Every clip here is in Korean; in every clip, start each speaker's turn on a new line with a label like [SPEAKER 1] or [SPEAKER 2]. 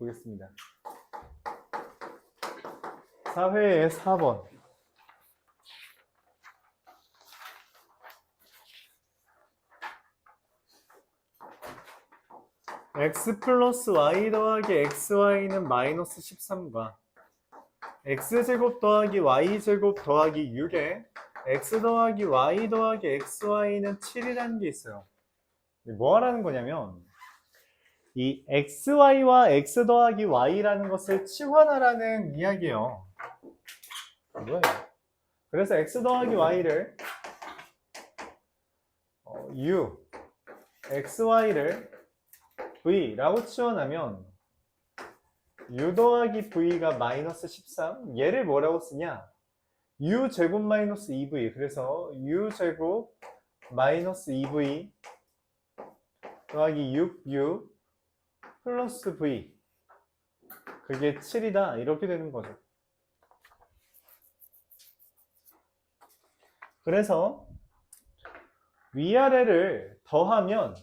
[SPEAKER 1] 보겠습니다. 사회의 4번. x 플러스 y 더하기 xy는 마이너스 13과 x제곱 더하기 y제곱 더하기 6에 x 더하기 y 더하기 xy는 7이라는 게 있어요. 뭐 하라는 거냐면 이 xy와 x 더하기 y라는 것을 치환하라는 이야기예요. 뭐예요? 그래서 x 더하기 y를 u, xy를 v라고 치환하면 u 더하기 v가 마이너스 13. 얘를 뭐라고 쓰냐? u 제곱 마이너스 2v. 그래서 u 제곱 마이너스 2v 더하기 6u 플러스 v. 그게 7이다. 이렇게 되는 거죠. 그래서 위아래를 더하면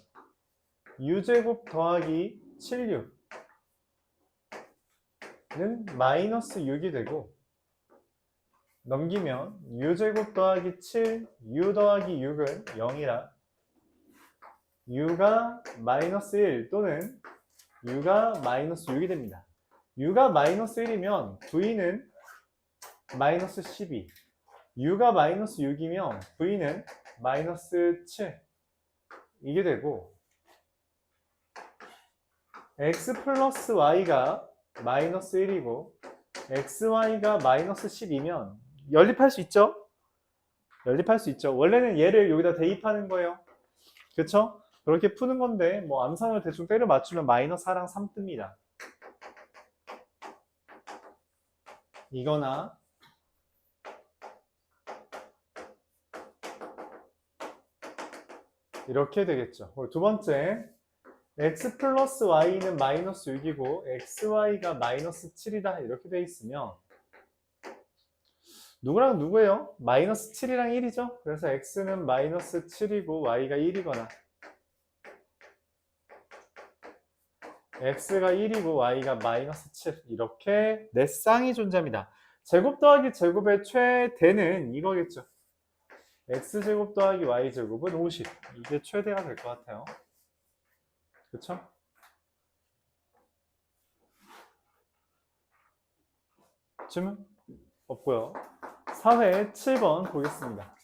[SPEAKER 1] u제곱 더하기 7u는 마이너스 6이 되고, 넘기면 u제곱 더하기 7, u 더하기 6은 0이라 u가 마이너스 1 또는 u가 마이너스 6이 됩니다. u가 마이너스 1이면 v는 마이너스 12, u가 마이너스 6이면 v는 마이너스 7 이게 되고, x 플러스 y가 마이너스 1이고 xy가 마이너스 10이면 연립할 수 있죠? 연립할 수 있죠. 원래는 얘를 여기다 대입하는 거예요. 그쵸? 그렇게 푸는 건데 뭐 암산을 대충 때려 맞추면 마이너스 4랑 3 뜹니다. 이거나 이렇게 되겠죠. 두 번째, x 플러스 y는 마이너스 6이고 xy가 마이너스 7이다 이렇게 돼 있으면 누구랑 누구예요? 마이너스 7이랑 1이죠. 그래서 x는 마이너스 7이고 y가 1이거나 x가 1이고 y가 마이너스 7 이렇게 네 쌍이 존재합니다. 제곱 더하기 제곱의 최대는 이거겠죠. x제곱 더하기 y제곱은 50. 이게 최대가 될 것 같아요. 그쵸? 질문? 없고요. 사회 7번 보겠습니다.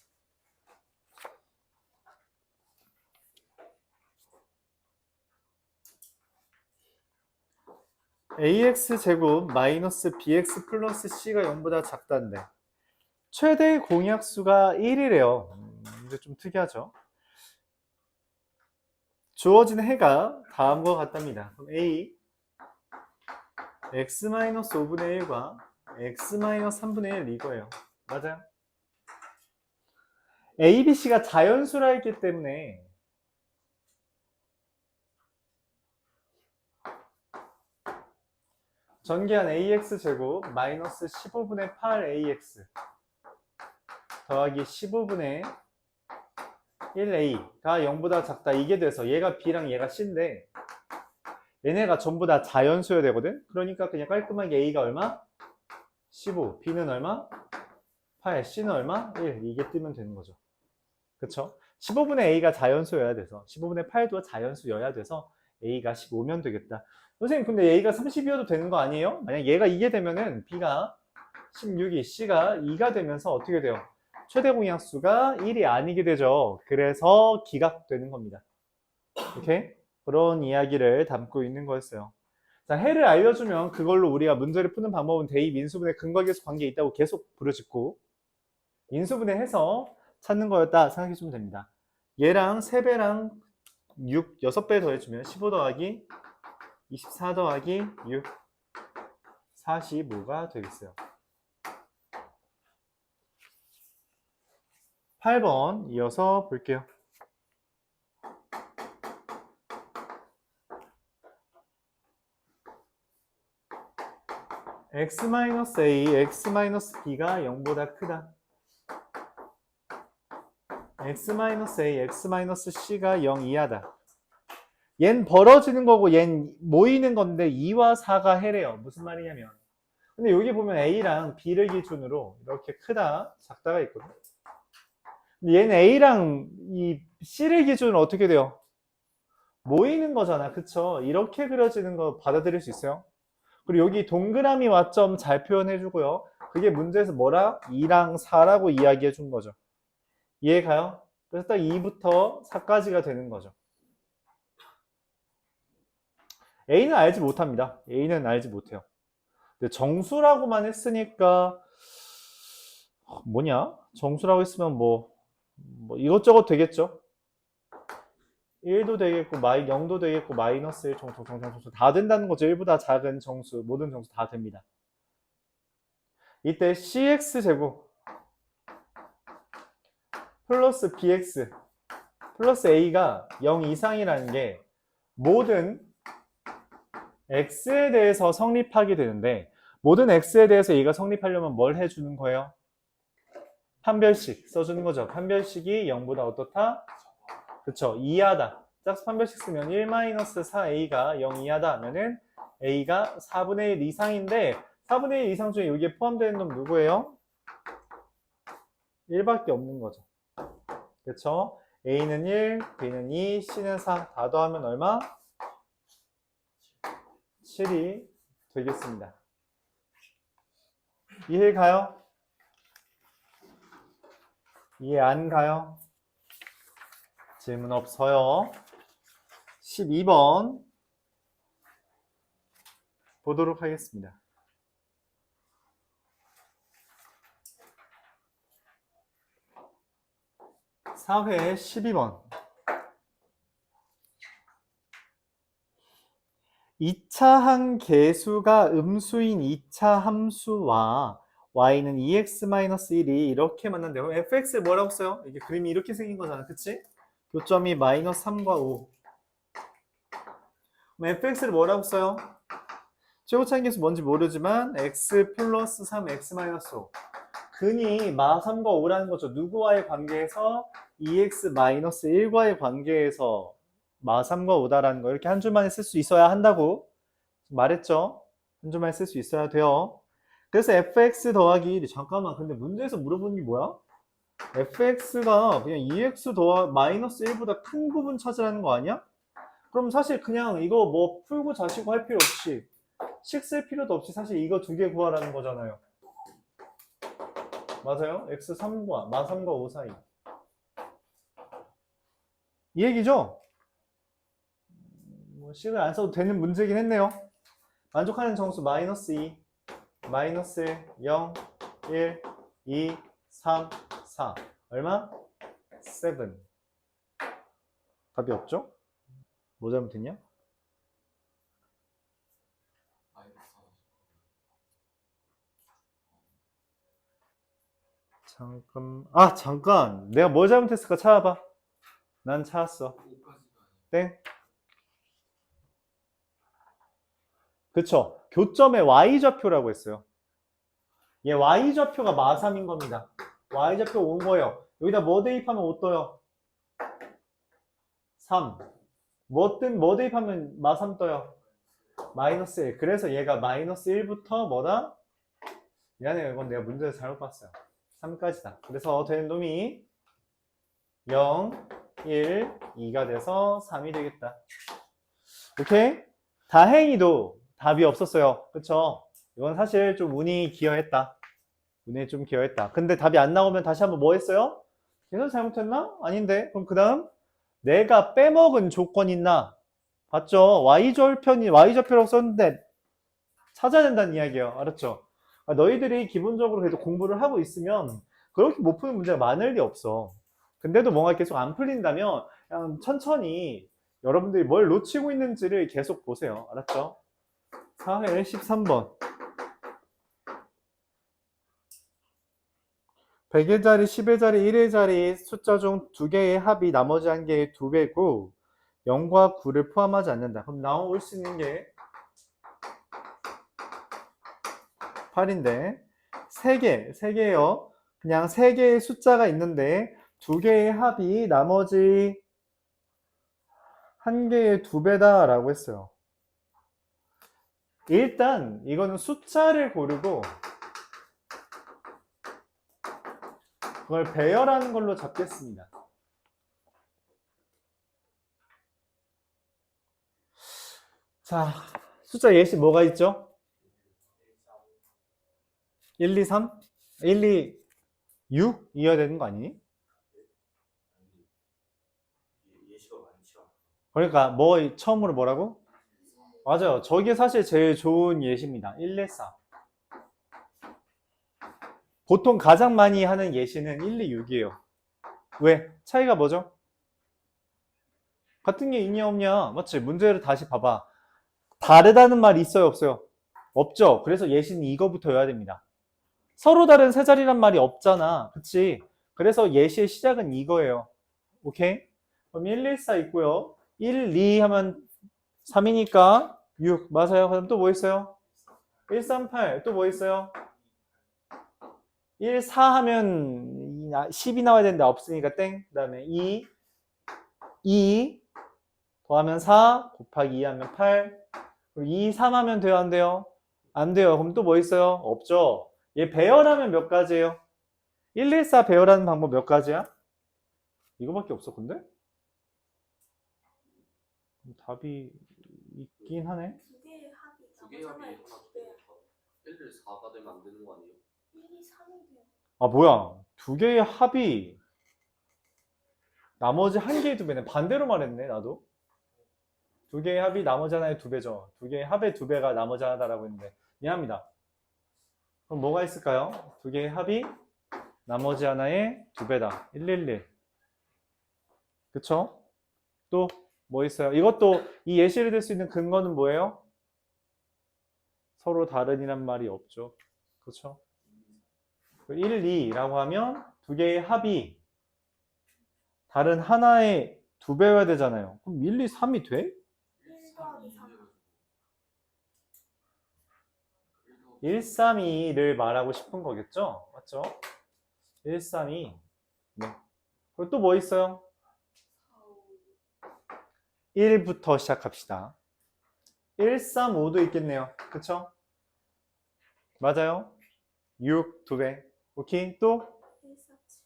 [SPEAKER 1] ax제곱 마이너스 bx 플러스 c가 0보다 작다인데 최대 공약수가 1이래요. 이게 좀 특이하죠? 주어진 해가 다음과 같답니다. 그럼 a x-5분의 1과 x-3분의 1 이거예요. 맞아요? a, b, c가 자연수라 했기 때문에 전개한 ax제곱 마이너스 15분의 8ax 더하기 15분의 1a가 0보다 작다. 이게 돼서 얘가 b랑 얘가 c인데 얘네가 전부 다 자연수여야 되거든. 그러니까 그냥 깔끔하게 a가 얼마? 15, b는 얼마? 8, c는 얼마? 1 이게 뜨면 되는 거죠. 그쵸? 15분의 a가 자연수여야 돼서 15분의 8도 자연수여야 돼서 a가 15면 되겠다. 선생님 근데 a가 30이어도 되는 거 아니에요? 만약 얘가 2게 되면은 b가 16이 c가 2가 되면서 어떻게 돼요? 최대 공약수가 1이 아니게 되죠. 그래서 기각되는 겁니다. 오케이? 그런 이야기를 담고 있는 거였어요. 자, 해를 알려주면 그걸로 우리가 문제를 푸는 방법은 대입, 인수분해, 근거계수 관계에 있다고 계속 부르짖고 인수분해 해서 찾는 거였다 생각해주면 됩니다. 얘랑 3배랑 6, 6배 더해주면 15 더하기 24 더하기 6, 45가 되겠어요. 8번 이어서 볼게요. x-a, x-b가 0보다 크다. x-a, x-c가 0 이하다. 얜 벌어지는 거고 얜 모이는 건데 2와 4가 해래요. 무슨 말이냐면. 근데 여기 보면 A랑 B를 기준으로 이렇게 크다, 작다가 있거든. 근데 얘는 A랑 이 C를 기준으로 어떻게 돼요? 모이는 거잖아. 그쵸? 이렇게 그려지는 거 받아들일 수 있어요? 그리고 여기 동그라미 와점 잘 표현해 주고요. 그게 문제에서 뭐라? 2랑 4라고 이야기해 준 거죠. 이해 가요? 그래서 딱 2부터 4까지가 되는 거죠. A는 알지 못합니다. A는 알지 못해요. 근데 정수라고만 했으니까 뭐냐? 정수라고 했으면 뭐 이것저것 되겠죠? 1도 되겠고 0도 되겠고 마이너스 1 정수 다 된다는 거죠. 1보다 작은 정수, 모든 정수 다 됩니다. 이때 cx제곱 플러스 bx 플러스 a가 0 이상이라는 게 모든 x에 대해서 성립하게 되는데, 모든 x에 대해서 a가 성립하려면 뭘 해주는 거예요? 판별식 써주는 거죠. 판별식이 0보다 어떻다? 그쵸, 이하다. 짝수 판별식 쓰면 1-4a가 0 이하다 하면은 a가 4분의 1 이상인데, 4분의 1 이상 중에 여기에 포함되는 놈 누구예요? 1밖에 없는 거죠. 그쵸? a는 1, b는 2, c는 4. 다 더하면 얼마? 7이 되겠습니다. 이해 가요? 이해 안 가요? 질문 없어요. 12번 보도록 하겠습니다. 사회 12번. 2차 항계수가 음수인 2차 함수와 y는 2x-1이 이렇게 만난대요. fx를 뭐라고 써요? 이게 그림이 이렇게 생긴 거잖아. 그치? 교점이 마이너스 3과 5. 그럼 fx를 뭐라고 써요? 최고차항계수 뭔지 모르지만 x 플러스 3, x 마이너스 5. 근이 마 3과 5라는 거죠. 누구와의 관계에서 2x-1과의 관계에서 마 3과 5다라는 거 이렇게 한 줄만에 쓸 수 있어야 한다고 말했죠. 한 줄만에 쓸 수 있어야 돼요. 그래서 fx 더하기 1이 잠깐만, 근데 문제에서 물어보는 게 뭐야? fx가 그냥 2x 더하 마이너스 1보다 큰 부분 찾으라는 거 아니야? 그럼 사실 그냥 이거 뭐 풀고 자시고 할 필요 없이 식 쓸 필요도 없이 사실 이거 두 개 구하라는 거잖아요. 맞아요? x 3과 마 3과 5 사이. 이 얘기죠? 뭐 식을 안 써도 되는 문제긴 했네요. 만족하는 정수 마이너스 2, 마이너스 0, 1, 2, 3, 4. 얼마? 7. 답이 없죠? 뭐 잘못했냐? 잠깐. 내가 뭘 잘못했을까 찾아봐. 난 찾았어. 땡. 그쵸. 교점의 y좌표라고 했어요. 얘 y좌표가 마3인 겁니다. y좌표 온 거예요. 여기다 뭐 대입하면 5 떠요? 3. 뭐 대입하면 마3 떠요? 마이너스 1. 그래서 얘가 마이너스 1부터 뭐다? 미안해요. 이건 내가 문제에서 잘못 봤어요. 3까지다. 그래서 되는 놈이 0, 1, 2가 돼서 3이 되겠다. 오케이? 다행히도 답이 없었어요. 그쵸? 이건 사실 좀 운이 기여했다. 운에 좀 기여했다. 근데 답이 안 나오면 다시 한번 뭐 했어요? 계산 잘못했나? 아닌데. 그럼 그 다음 내가 빼먹은 조건 있나? 봤죠? y좌표라고 썼는데 찾아야 된다는 이야기예요. 알았죠? 너희들이 기본적으로 그래도 공부를 하고 있으면 그렇게 못 푸는 문제가 많을 리 없어. 근데도 뭔가 계속 안 풀린다면 그냥 천천히 여러분들이 뭘 놓치고 있는지를 계속 보세요. 알았죠? 사회 13번. 100의 자리, 10의 자리, 1의 자리 숫자 중 2개의 합이 나머지 한 개의 2배고 0과 9를 포함하지 않는다. 그럼 나올 수 있는 게 8인데 3개예요. 그냥 3개의 숫자가 있는데 2개의 합이 나머지 한 개의 2배다 라고 했어요. 일단 이거는 숫자를 고르고 그걸 배열하는 걸로 잡겠습니다. 자, 숫자 예시 뭐가 있죠? 1, 2, 3? 1, 2, 6? 이어야 되는 거 아니니? 그러니까 뭐 처음으로 뭐라고? 맞아요. 저게 사실 제일 좋은 예시입니다. 1, 2, 4. 보통 가장 많이 하는 예시는 1, 2, 6이에요. 왜? 차이가 뭐죠? 같은 게 있냐 없냐? 맞지? 문제를 다시 봐봐. 다르다는 말이 있어요 없어요? 없죠. 그래서 예시는 이거부터 여야 됩니다. 서로 다른 세 자리란 말이 없잖아. 그치? 그래서 예시의 시작은 이거예요. 오케이? 그럼 1, 1, 4 있고요. 1, 2 하면 3이니까 6. 맞아요. 그럼 또 뭐 있어요? 1, 3, 8. 또 뭐 있어요? 1, 4 하면 10이 나와야 되는데 없으니까 땡. 그 다음에 2 더하면 4 곱하기 2 하면 8. 그리고 2, 3 하면 돼요? 안 돼요? 안 돼요. 그럼 또 뭐 있어요? 없죠. 얘 배열하면 몇 가지예요? 1, 1, 4 배열하는 방법 몇 가지야? 이거밖에 없어, 근데? 답이 있긴 하네.
[SPEAKER 2] 두 개의 합이 하나 두 개야. 1, 1, 4가 되면 안 되는 거 아니에요?
[SPEAKER 3] 1, 2, 3이 돼요.
[SPEAKER 1] 아, 뭐야. 두 개의 합이 나머지 한 개의 2배네. 반대로 말했네, 나도. 두 개의 합이 나머지 하나의 2배죠. 두 개의 합의 2배가 나머지 하나다라고 했는데. 미안합니다. 그럼 뭐가 있을까요? 두 개의 합이 나머지 하나의 2배다. 111. 그쵸? 또 뭐 있어요? 이것도 이 예시를 들 수 있는 근거는 뭐예요? 서로 다른이란 말이 없죠. 그쵸? 1, 2라고 하면 두 개의 합이 다른 하나의 2배여야 되잖아요. 그럼 1, 2, 3이 돼?
[SPEAKER 3] 1 더하기 3.
[SPEAKER 1] 1, 3, 2를 말하고 싶은 거겠죠? 맞죠? 1, 3, 2. 네. 그리고 또 뭐 있어요? 1부터 시작합시다. 1, 3, 5도 있겠네요. 그쵸? 맞아요? 6, 2배. 오케이. 또?
[SPEAKER 3] 1, 4, 7.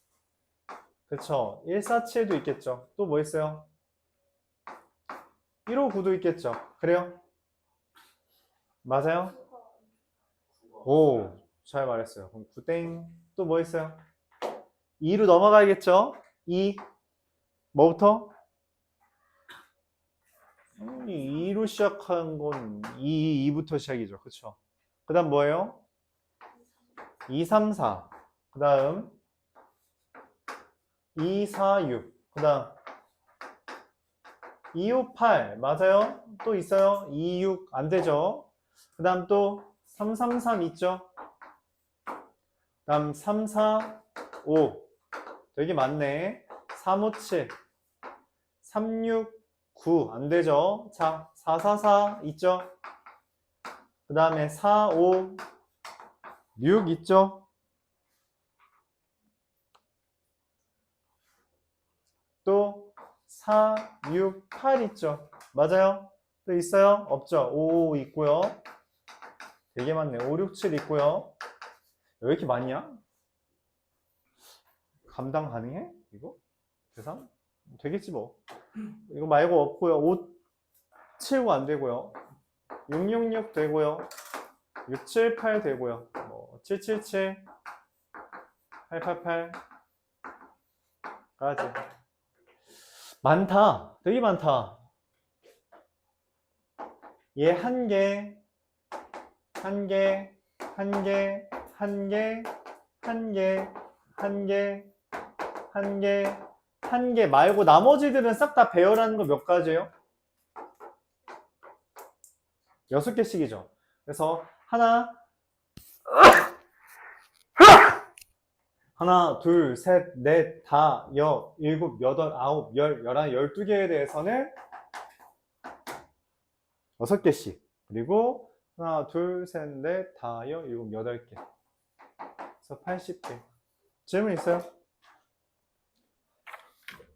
[SPEAKER 1] 그쵸. 1, 4, 7도 있겠죠. 또 뭐 있어요? 1, 5, 9도 있겠죠. 그래요? 맞아요? 오, 잘 말했어요. 그럼 9땡. 또 뭐 있어요? 2로 넘어가야겠죠? 2. 뭐부터? 2로 시작한 건 2부터 시작이죠. 그쵸? 그 다음 뭐예요? 2, 3, 4. 그 다음 2, 4, 6. 그 다음 2, 5, 8. 맞아요? 또 있어요? 2, 6. 안 되죠? 그 다음 또 3, 3, 3 있죠? 그 다음 3, 4, 5. 되게 많네. 3, 5, 7. 3, 6, 9. 안 되죠? 자, 4, 4, 4 있죠? 그 다음에 4, 5, 6 있죠? 또 4, 6, 8 있죠? 맞아요? 또 있어요? 없죠? 5 있고요. 되게 많네. 5, 6, 7 있고요. 왜 이렇게 많냐? 감당 가능해? 이거? 계산? 되겠지 뭐. 이거 말고 없고요. 5, 7, 9 안 되고요. 6, 6, 6 되고요. 6, 7, 8 되고요. 뭐 7, 7, 7, 8, 8, 8까지. 많다. 되게 많다. 얘 한 개, 한 개, 한 개, 한 개, 한 개, 한 개, 한 개, 한 개 말고 나머지들은 싹 다 배열하는 거 몇 가지예요? 6개씩이죠. 그래서 하나, 둘, 셋, 넷, 다, 여, 일곱, 여덟, 아홉, 열, 열하나, 12개에 대해서는 6개씩. 그리고 하나, 둘, 셋, 넷, 다, 여, 일곱, 8개. 그래서 80개. 질문 있어요?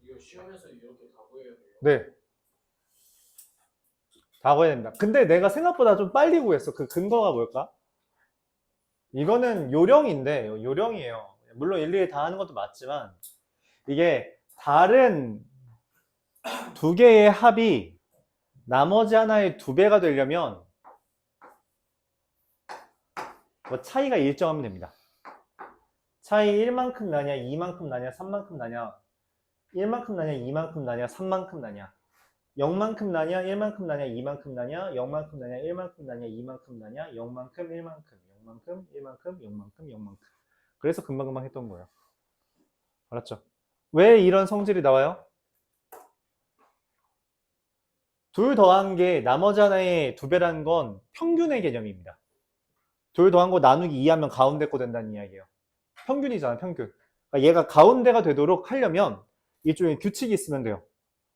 [SPEAKER 2] 이거 시험에서 이렇게 다 보여야 돼요.
[SPEAKER 1] 네. 바꿔야 됩니다. 근데 내가 생각보다 좀 빨리 구했어. 그 근거가 뭘까? 이거는 요령인데, 요령이에요. 물론 일일이 다 하는 것도 맞지만, 이게 다른 두 개의 합이 나머지 하나의 두 배가 되려면 뭐 차이가 일정하면 됩니다. 차이 1만큼 나냐, 2만큼 나냐, 3만큼 나냐, 1만큼 나냐, 2만큼 나냐, 3만큼 나냐, 0만큼 나냐, 1만큼 나냐, 2만큼 나냐, 0만큼 나냐, 1만큼 나냐, 2만큼 나냐, 0만큼, 1만큼, 0만큼, 1만큼, 0만큼, 0만큼. 그래서 금방금방 했던 거예요. 알았죠? 왜 이런 성질이 나와요? 둘 더한 게 나머지 하나의 두 배라는 건 평균의 개념입니다. 둘 더한 거 나누기 2하면 가운데 거 된다는 이야기예요. 평균이잖아, 평균. 그러니까 얘가 가운데가 되도록 하려면 일종의 규칙이 있으면 돼요.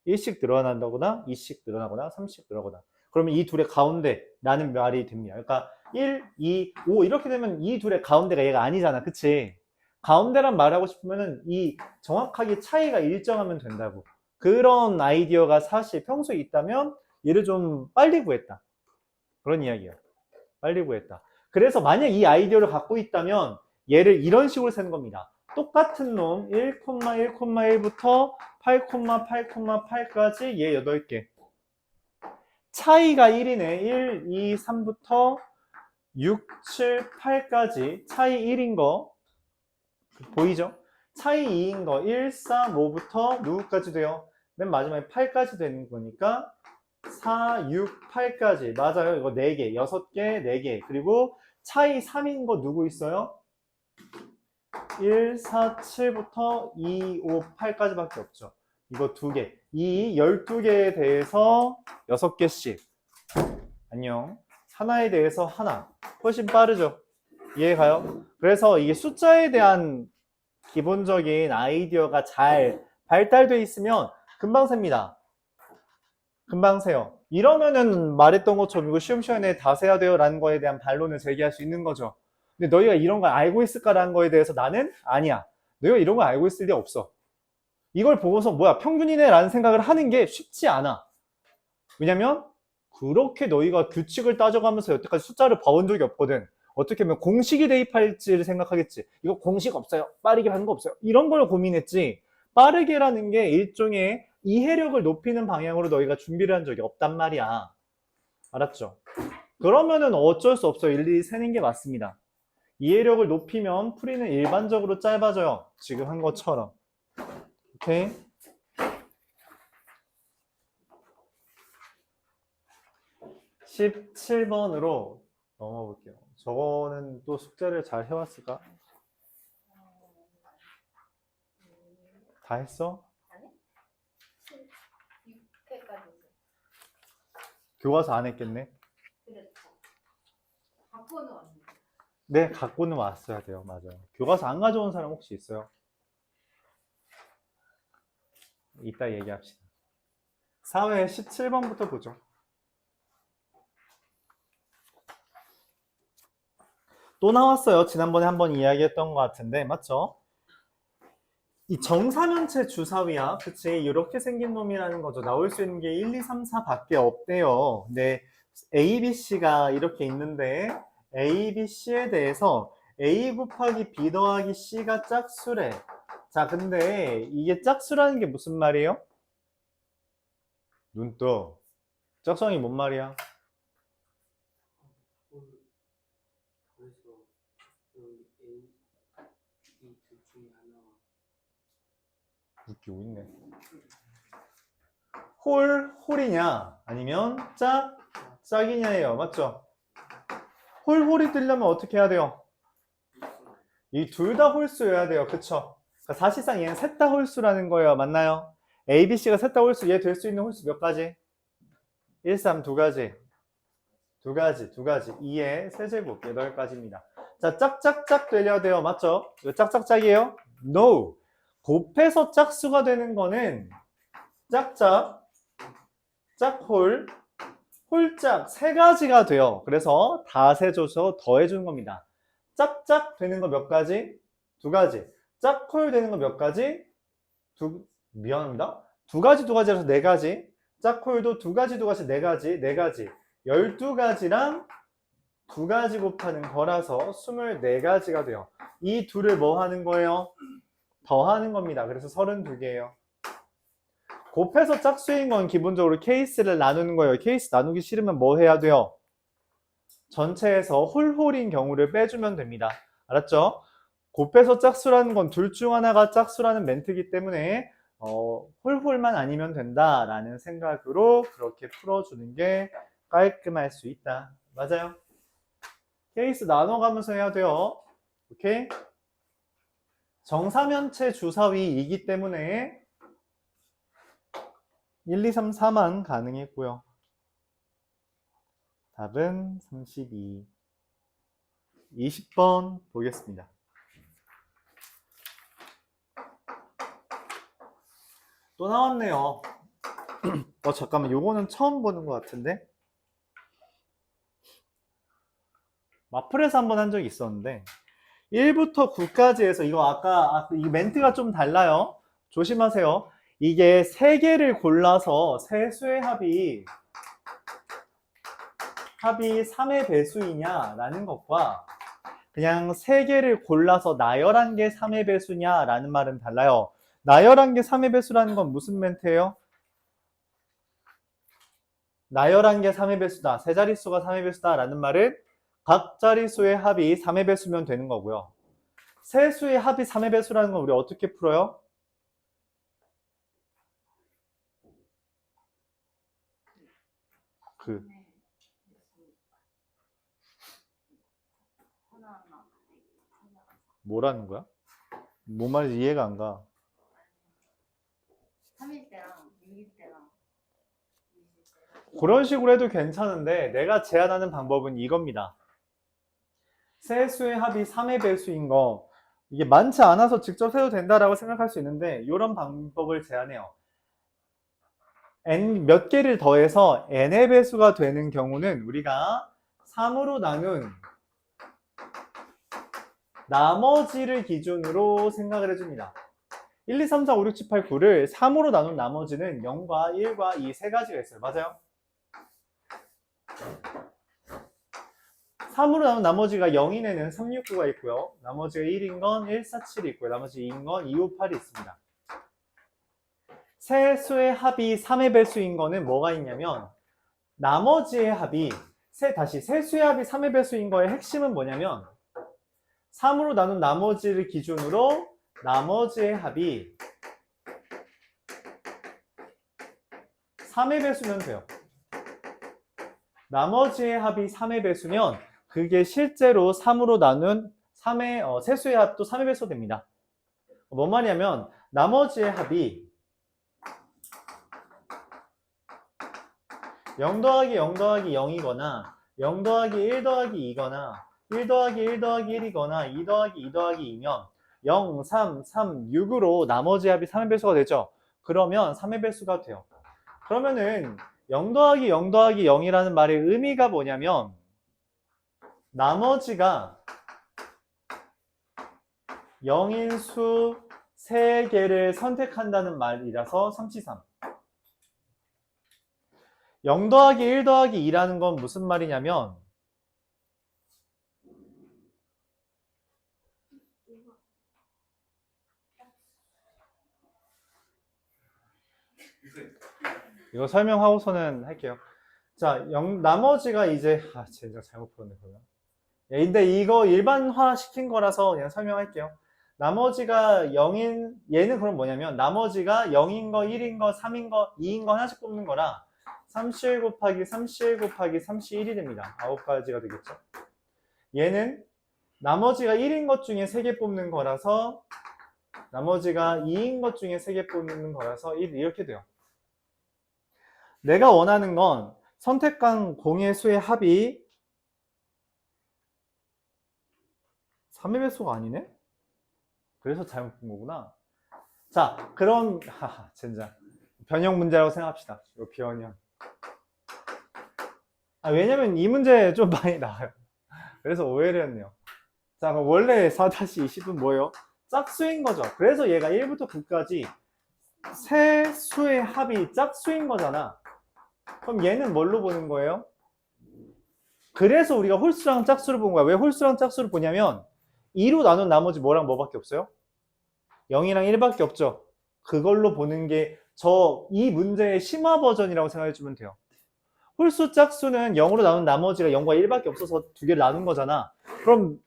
[SPEAKER 1] 1씩 늘어난다거나 2씩 늘어나거나 3씩 늘어나거나. 그러면 이 둘의 가운데라는 말이 됩니다. 그러니까 1, 2, 5 이렇게 되면 이 둘의 가운데가 얘가 아니잖아. 그치? 가운데란 말하고 싶으면은 이 정확하게 차이가 일정하면 된다고. 그런 아이디어가 사실 평소에 있다면 얘를 좀 빨리 구했다. 그런 이야기예요. 빨리 구했다. 그래서 만약 이 아이디어를 갖고 있다면 얘를 이런 식으로 세는 겁니다. 똑같은 놈 1,1,1부터 8,8,8까지 얘 8개. 차이가 1이네. 1, 2, 3부터 6, 7, 8까지 차이 1인 거 보이죠? 차이 2인 거 1, 4, 5부터 누구까지 돼요? 맨 마지막에 8까지 되는 거니까 4, 6, 8까지. 맞아요. 이거 4개, 6개, 4개. 그리고 차이 3인 거 누구 있어요? 1, 4, 7부터 2, 5, 8까지밖에 없죠. 이거 2개. 이 12개에 대해서 6개씩. 안녕. 하나에 대해서 하나. 훨씬 빠르죠? 이해가요? 그래서 이게 숫자에 대한 기본적인 아이디어가 잘 발달되어 있으면 금방 셉니다. 금방 세요. 이러면은 말했던 것처럼 이거 시험 시간에 다 세야 돼요 라는 거에 대한 반론을 제기할 수 있는 거죠. 근데 너희가 이런 걸 알고 있을까라는 거에 대해서 나는 아니야. 너희가 이런 걸 알고 있을 리 없어. 이걸 보고서 뭐야 평균이네 라는 생각을 하는 게 쉽지 않아. 왜냐면 그렇게 너희가 규칙을 따져가면서 여태까지 숫자를 봐온 적이 없거든. 어떻게 하면 공식이 대입할지를 생각하겠지. 이거 공식 없어요. 빠르게 하는 거 없어요. 이런 걸 고민했지. 빠르게라는 게 일종의 이해력을 높이는 방향으로 너희가 준비를 한 적이 없단 말이야. 알았죠? 그러면은 어쩔 수 없어요. 일일이 세는 게 맞습니다. 이해력을 높이면 풀이는 일반적으로 짧아져요. 지금 한 것처럼. 오케이? (17번으로) 넘어가 볼게요. 저거는 또 숙제를 잘 해왔을까? 다 했어?
[SPEAKER 4] 아니? 6회까지
[SPEAKER 1] 교과서 안 했겠네?
[SPEAKER 4] 그랬죠. 갖고는 왔는데.
[SPEAKER 1] 네, 갖고는 왔어야 돼요. 맞아요. 교과서 안 가져온 사람 혹시 있어요? 이따 얘기합시다. 4회 17번부터 보죠. 또 나왔어요. 지난번에 한번 이야기했던 것 같은데, 맞죠? 이 정사면체 주사위야. 그치? 이렇게 생긴 놈이라는 거죠. 나올 수 있는 게 1, 2, 3, 4밖에 없대요. 근데 A, B, C가 이렇게 있는데 A, B, C에 대해서 A 곱하기 B 더하기 C가 짝수래. 자, 근데 이게 짝수라는 게 무슨 말이에요? 눈 떠. 짝수이 뭔 말이야?
[SPEAKER 2] 그래서 여기 A, B 둘 중에 하나가
[SPEAKER 1] 웃기고 있네. 홀이냐 아니면 짝이냐예요. 맞죠? 홀이 뜨려면 어떻게 해야 돼요? 이 둘 다 홀수여야 돼요. 그쵸? 그러니까 사실상 얘는 셋 다 홀수라는 거예요. 맞나요? A, B, C가 셋 다 홀수. 얘 될 수 있는 홀수 몇 가지? 1, 3 두 가지. 두 가지. 2의 세제곱 8가지입니다. 자, 짝짝짝 되려야 돼요. 맞죠? 이거 짝짝짝이에요? No! 곱해서 짝수가 되는 거는 짝짝, 짝홀, 홀짝 세 가지가 돼요. 그래서 다 세줘서 더해주는 겁니다. 짝짝 되는 거 몇 가지? 2가지. 짝홀 되는 거 몇 가지? 미안합니다. 2가지라서 4가지. 짝홀도 두 가지, 네 가지. 12가지랑 두 가지 곱하는 거라서 24가지가 돼요. 이 둘을 뭐 하는 거예요? 더하는 겁니다. 그래서 32개예요. 곱해서 짝수인 건 기본적으로 케이스를 나누는 거예요. 케이스 나누기 싫으면 뭐 해야 돼요? 전체에서 홀홀인 경우를 빼주면 됩니다. 알았죠? 곱해서 짝수라는 건 둘 중 하나가 짝수라는 멘트이기 때문에 홀홀만 아니면 된다라는 생각으로 그렇게 풀어주는 게 깔끔할 수 있다. 맞아요? 케이스 나눠가면서 해야 돼요. 오케이? 정사면체 주사위이기 때문에 1, 2, 3, 4만 가능했고요. 답은 32. 20번 보겠습니다. 또 나왔네요. 잠깐만, 요거는 처음 보는 것 같은데? 마플에서 한번 한 적이 있었는데 1부터 9까지 해서 이거 아까 이 멘트가 좀 달라요. 조심하세요. 이게 3개를 골라서 세수의 합이 3의 배수이냐 라는 것과 그냥 3개를 골라서 나열한 게 3의 배수냐 라는 말은 달라요. 나열한 게 3의 배수라는 건 무슨 멘트예요? 나열한 게 3의 배수다, 세 자릿수가 3의 배수다 라는 말은 각 자릿수의 합이 3의 배수면 되는 거고요. 세수의 합이 3의 배수라는 건 우리 어떻게 풀어요? 뭐라는 거야? 뭔 말인지 이해가 안 가.
[SPEAKER 4] 3일 때랑 6일 때랑
[SPEAKER 1] 그런 식으로 해도 괜찮은데 내가 제안하는 방법은 이겁니다. 세수의 합이 3의 배수인 거 이게 많지 않아서 직접 해도 된다라고 생각할 수 있는데 이런 방법을 제안해요. n 몇 개를 더해서 n의 배수가 되는 경우는 우리가 3으로 나눈 나머지를 기준으로 생각을 해줍니다. 1, 2, 3, 4, 5, 6, 7, 8, 9를 3으로 나눈 나머지는 0과 1과 2 세 가지가 있어요. 맞아요? 3으로 나눈 나머지가 0인 애는 3, 6, 9가 있고요. 나머지가 1인 건 1, 4, 7이 있고요. 나머지 2인 건 2, 5, 8이 있습니다. 세수의 합이 3의 배수인 거는 뭐가 있냐면 나머지의 합이 세수의 합이 3의 배수인 거의 핵심은 뭐냐면 3으로 나눈 나머지를 기준으로 나머지의 합이 3의 배수면 돼요. 나머지의 합이 3의 배수면 그게 실제로 3으로 나눈 세수의 합도 3의 배수 됩니다. 뭔 말이냐면 나머지의 합이 0 더하기 0 더하기 0이거나 0 더하기 1 더하기 2거나 1 더하기 1 더하기 1이거나 2 더하기 2 더하기 2면 0, 3, 3, 6으로 나머지 합이 3의 배수가 되죠. 그러면 3의 배수가 돼요. 그러면은 0 더하기 0 더하기 0이라는 말의 의미가 뭐냐면 나머지가 0인 수 3개를 선택한다는 말이라서 3C3. 0 더하기 1 더하기 2라는 건 무슨 말이냐면 이거 설명하고서는 할게요. 자, 나머지가 이제 제가 잘못 풀었네 그러면. 근데 이거 일반화 시킨 거라서 그냥 설명할게요. 나머지가 0인 얘는 그럼 뭐냐면 나머지가 0인 거, 1인 거, 3인 거, 2인 거 하나씩 뽑는 거라 3C1 곱하기 3C1 곱하기 3C1이 됩니다. 9가지가 되겠죠. 얘는 나머지가 1인 것 중에 3개 뽑는 거라서 나머지가 2인 것 중에 3개 뽑는 거라서 이렇게 돼요. 내가 원하는 건 선택한 공의 수의 합이 3의 배수가 아니네? 그래서 잘못 본 거구나. 자, 그럼 젠장. 변형 문제라고 생각합시다. 이 변형. 왜냐면 이 문제 좀 많이 나와요. 그래서 오해를 했네요. 자, 그럼 원래 4-20은 뭐예요? 짝수인 거죠. 그래서 얘가 1부터 9까지 세 수의 합이 짝수인 거잖아. 그럼 얘는 뭘로 보는 거예요? 그래서 우리가 홀수랑 짝수를 본 거야. 왜 홀수랑 짝수를 보냐면 2로 나눈 나머지 뭐랑 뭐밖에 없어요? 0이랑 1밖에 없죠. 그걸로 보는 게 이 문제의 심화 버전이라고 생각해 주면 돼요. 홀수 짝수는 0으로 나눈 나머지가 0과 1밖에 없어서 두 개를 나눈 거잖아. 그럼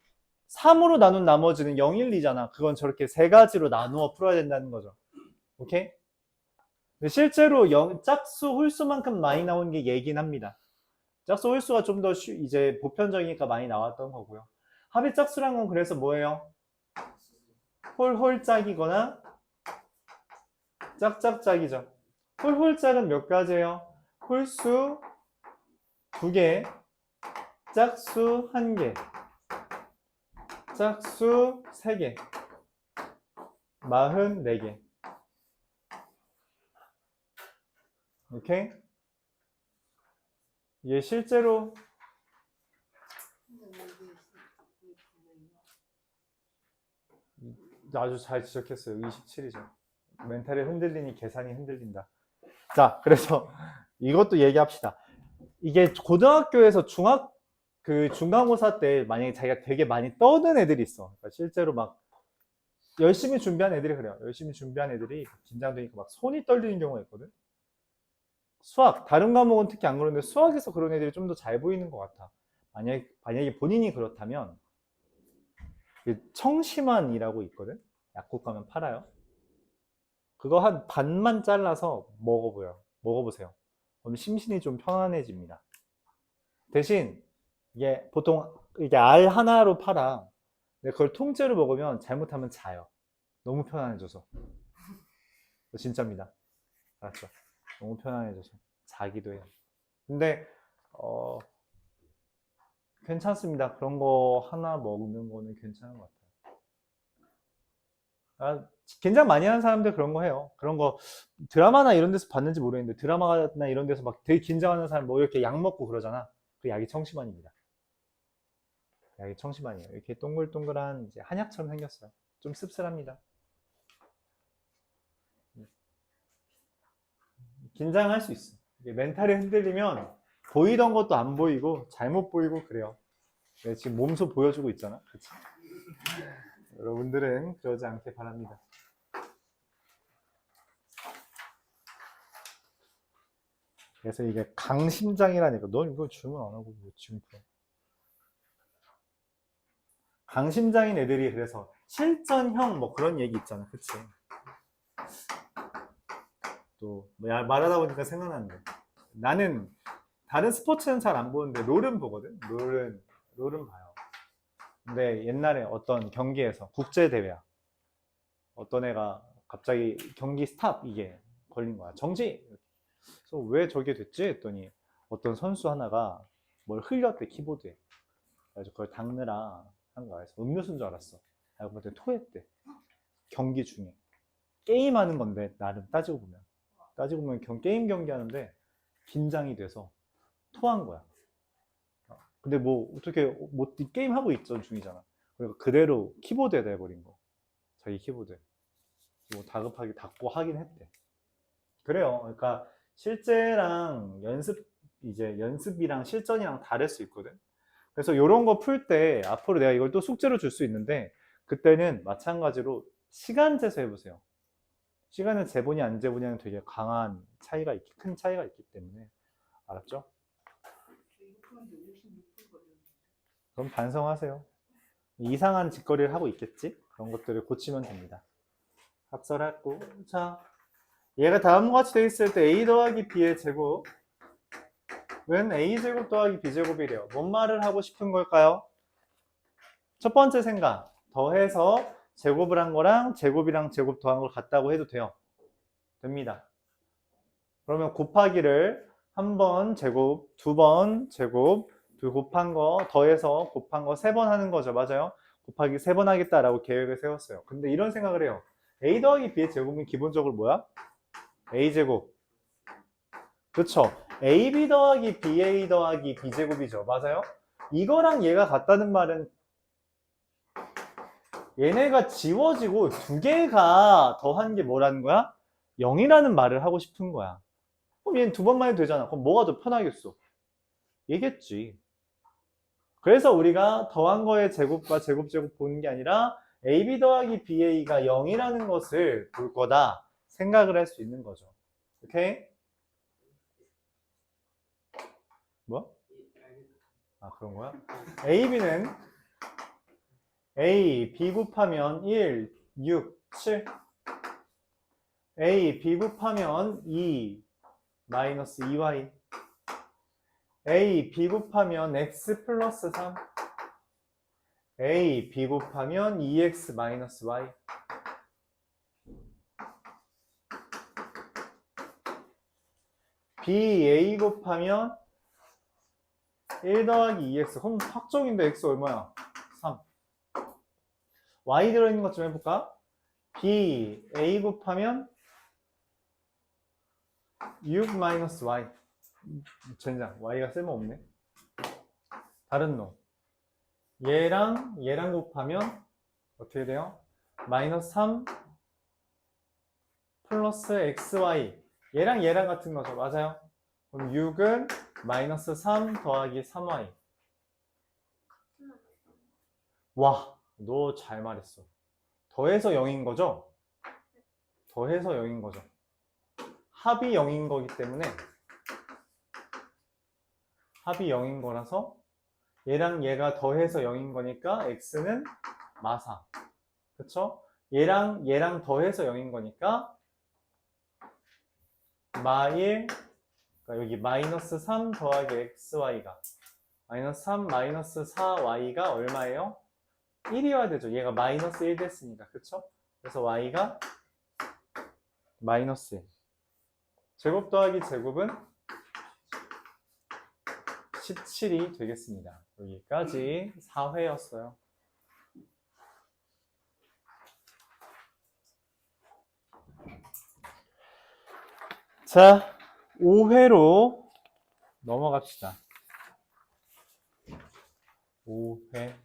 [SPEAKER 1] 3으로 나눈 나머지는 0, 1, 2잖아. 그건 저렇게 세 가지로 나누어 풀어야 된다는 거죠. 오케이? 근데 실제로 짝수 홀수만큼 많이 나온 게 얘긴 합니다. 짝수 홀수가 좀 더 이제 보편적이니까 많이 나왔던 거고요. 합의 짝수란 건 그래서 뭐예요? 홀홀짝이거나 짝짝짝이죠. 홀홀짝은 몇 가지예요? 홀수 2개, 짝수 1개, 짝수 3개, 44개. 오케이? 이게 실제로 아주 잘 지적했어요. 27이죠. 멘탈이 흔들리니 계산이 흔들린다. 자, 그래서 이것도 얘기합시다. 이게 고등학교에서 중간고사 때 만약에 자기가 되게 많이 떠는 애들이 있어. 그러니까 실제로 막 열심히 준비한 애들이 그래요. 열심히 준비한 애들이 긴장되니까 막 손이 떨리는 경우가 있거든. 수학, 다른 과목은 특히 안 그러는데 수학에서 그런 애들이 좀 더 잘 보이는 것 같아. 만약에 본인이 그렇다면 청심환이라고 있거든. 약국 가면 팔아요. 그거 한 반만 잘라서 먹어보세요. 그럼 심신이 좀 편안해집니다. 대신 이게 보통 이게 알 하나로 팔아. 근데 그걸 통째로 먹으면 잘못하면 자요. 너무 편안해져서. 진짜입니다. 알았죠? 너무 편안해져서 자기도 해요. 근데 괜찮습니다. 그런 거 하나 먹는 거는 괜찮은 것 같아요. 긴장 많이 하는 사람들 그런 거 해요. 그런 거 드라마나 이런 데서 봤는지 모르겠는데 드라마나 이런 데서 막 되게 긴장하는 사람 뭐 이렇게 약 먹고 그러잖아. 그 약이 청심환입니다. 약이 청심환이에요. 이렇게 동글동글한 이제 한약처럼 생겼어요. 좀 씁쓸합니다. 긴장할 수 있어. 이게 멘탈이 흔들리면 보이던 것도 안 보이고 잘못 보이고 그래요. 네, 지금 몸소 보여주고 있잖아. 그치? 여러분들은 그러지 않길 바랍니다. 그래서 이게 강심장이라니까. 넌 이거 질문 안 하고 왜 지금 풀어? 강심장인 애들이 그래서 실전형 뭐 그런 얘기 있잖아. 그치? 또 말하다 보니까 생각나는데 나는 다른 스포츠는 잘 안 보는데 롤은 보거든. 롤은 봐요. 근데 옛날에 어떤 경기에서 국제대회야. 어떤 애가 갑자기 경기 스탑 이게 걸린 거야. 정지! 그래서 왜 저게 됐지? 했더니 어떤 선수 하나가 뭘 흘렸대, 키보드에. 그래서 그걸 닦느라 한 거야. 그래서 음료수인 줄 알았어. 알고 봤더니 토했대. 경기 중에. 게임하는 건데, 나름 따지고 보면 게임 경기하는데 긴장이 돼서 토한 거야. 근데 뭐 어떻게 게임하고 있던 중이잖아. 그러니까 그대로 키보드에다 해버린 거. 자기 키보드에. 뭐 다급하게 닦고 하긴 했대. 그래요. 그러니까 실제랑 연습이랑 실전이랑 다를 수 있거든. 그래서 이런 거 풀 때 앞으로 내가 이걸 또 숙제로 줄 수 있는데 그때는 마찬가지로 시간 재서 해보세요. 시간은 재보니 안 재보냐는 되게 큰 차이가 있기 때문에. 알았죠? 그럼 반성하세요. 이상한 짓거리를 하고 있겠지? 그런 것들을 고치면 됩니다. 학설하고. 자, 얘가 다음과 같이 되어 있을 때 a 더하기 b의 제곱은 a제곱 더하기 b제곱이래요. 뭔 말을 하고 싶은 걸까요? 첫 번째 생각, 더해서 제곱을 한 거랑 제곱이랑 제곱 더한 걸 같다고 해도 돼요. 됩니다. 그러면 곱하기를 한 번 제곱, 두 번 제곱, 곱한 거 더해서 곱한 거 3번 하는 거죠. 맞아요? 곱하기 3번 하겠다라고 계획을 세웠어요. 근데 이런 생각을 해요. a 더하기 b의 제곱은 기본적으로 뭐야? a제곱. 그쵸? ab 더하기 ba 더하기 b제곱이죠. 맞아요? 이거랑 얘가 같다는 말은 얘네가 지워지고 두 개가 더한 게 뭐라는 거야? 0이라는 말을 하고 싶은 거야. 그럼 얘는 두 번만 해도 되잖아. 그럼 뭐가 더 편하겠어? 얘겠지. 그래서 우리가 더한 거의 제곱과 제곱 보는 게 아니라 AB 더하기 BA가 0이라는 것을 볼 거다 생각을 할 수 있는 거죠. 오케이? 뭐? 아, 그런 거야? AB는 A, B 곱하면 1, 6, 7. A, B 곱하면 2, 마이너스 2Y. A, B 곱하면 X 플러스 3. A, B 곱하면 2X 마이너스 Y. B, A 곱하면 1 더하기 2X. 그럼 확정인데 X 얼마야? 3. Y 들어있는 것 좀 해볼까? B, A 곱하면 6 마이너스 Y. 젠장, Y가 쓸모없네. 다른 놈. 얘랑 곱하면 어떻게 돼요? 마이너스 3 플러스 XY. 얘랑 같은 거죠. 맞아요? 그럼 6은 마이너스 3 더하기 3Y. 와, 너 잘 말했어. 더해서 0인 거죠? 더해서 0인 거죠. 합이 0인 거기 때문에 합이 0인 거라서 얘랑 얘가 더해서 0인 거니까 x는 마사. 그쵸? 얘랑 더해서 0인 거니까 마1, 그러니까 여기 마이너스 3 더하기 xy가 마이너스 3 마이너스 4y가 얼마예요? 1이어야 되죠. 얘가 마이너스 1 됐으니까. 그쵸? 그래서 y가 마이너스 1. 제곱 더하기 제곱은 17이 되겠습니다. 여기까지 4회였어요. 자, 5회로 넘어갑시다. 5회.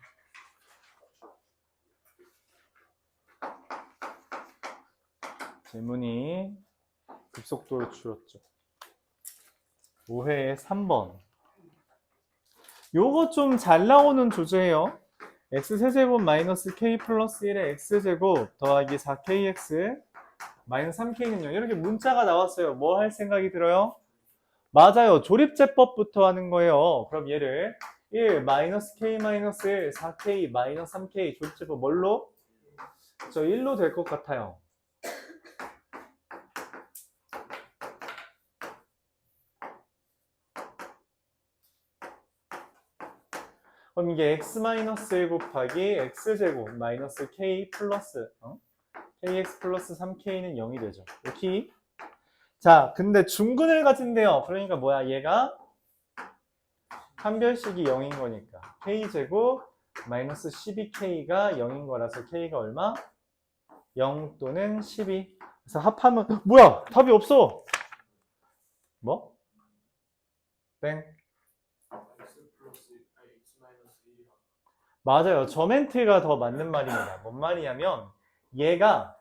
[SPEAKER 1] 질문이 급속도로 줄었죠. 5회의 3번. 요거 좀 잘 나오는 주제예요. x세제곱 마이너스 k 플러스 1의 x제곱 더하기 4kx 마이너스 3k는 0. 이렇게 문자가 나왔어요. 뭐 할 생각이 들어요? 맞아요. 조립제법부터 하는 거예요. 그럼 얘를 1 마이너스 k 마이너스 1 4k 마이너스 3k 조립제법 뭘로? 저 1로 될 것 같아요. 그럼 이게 x-1 곱하기 x제곱 마이너스 k 플러스 kx 플러스 3k는 0이 되죠. 오케이? 자, 근데 중근을 가진대요. 그러니까 뭐야? 얘가 한 별씩이 0인 거니까 k제곱 마이너스 12k가 0인 거라서 k가 얼마? 0 또는 12. 그래서 합하면 뭐야? 답이 없어. 뭐? 땡. 맞아요. 저 멘트가 더 맞는 말입니다. 뭔 말이냐면 얘가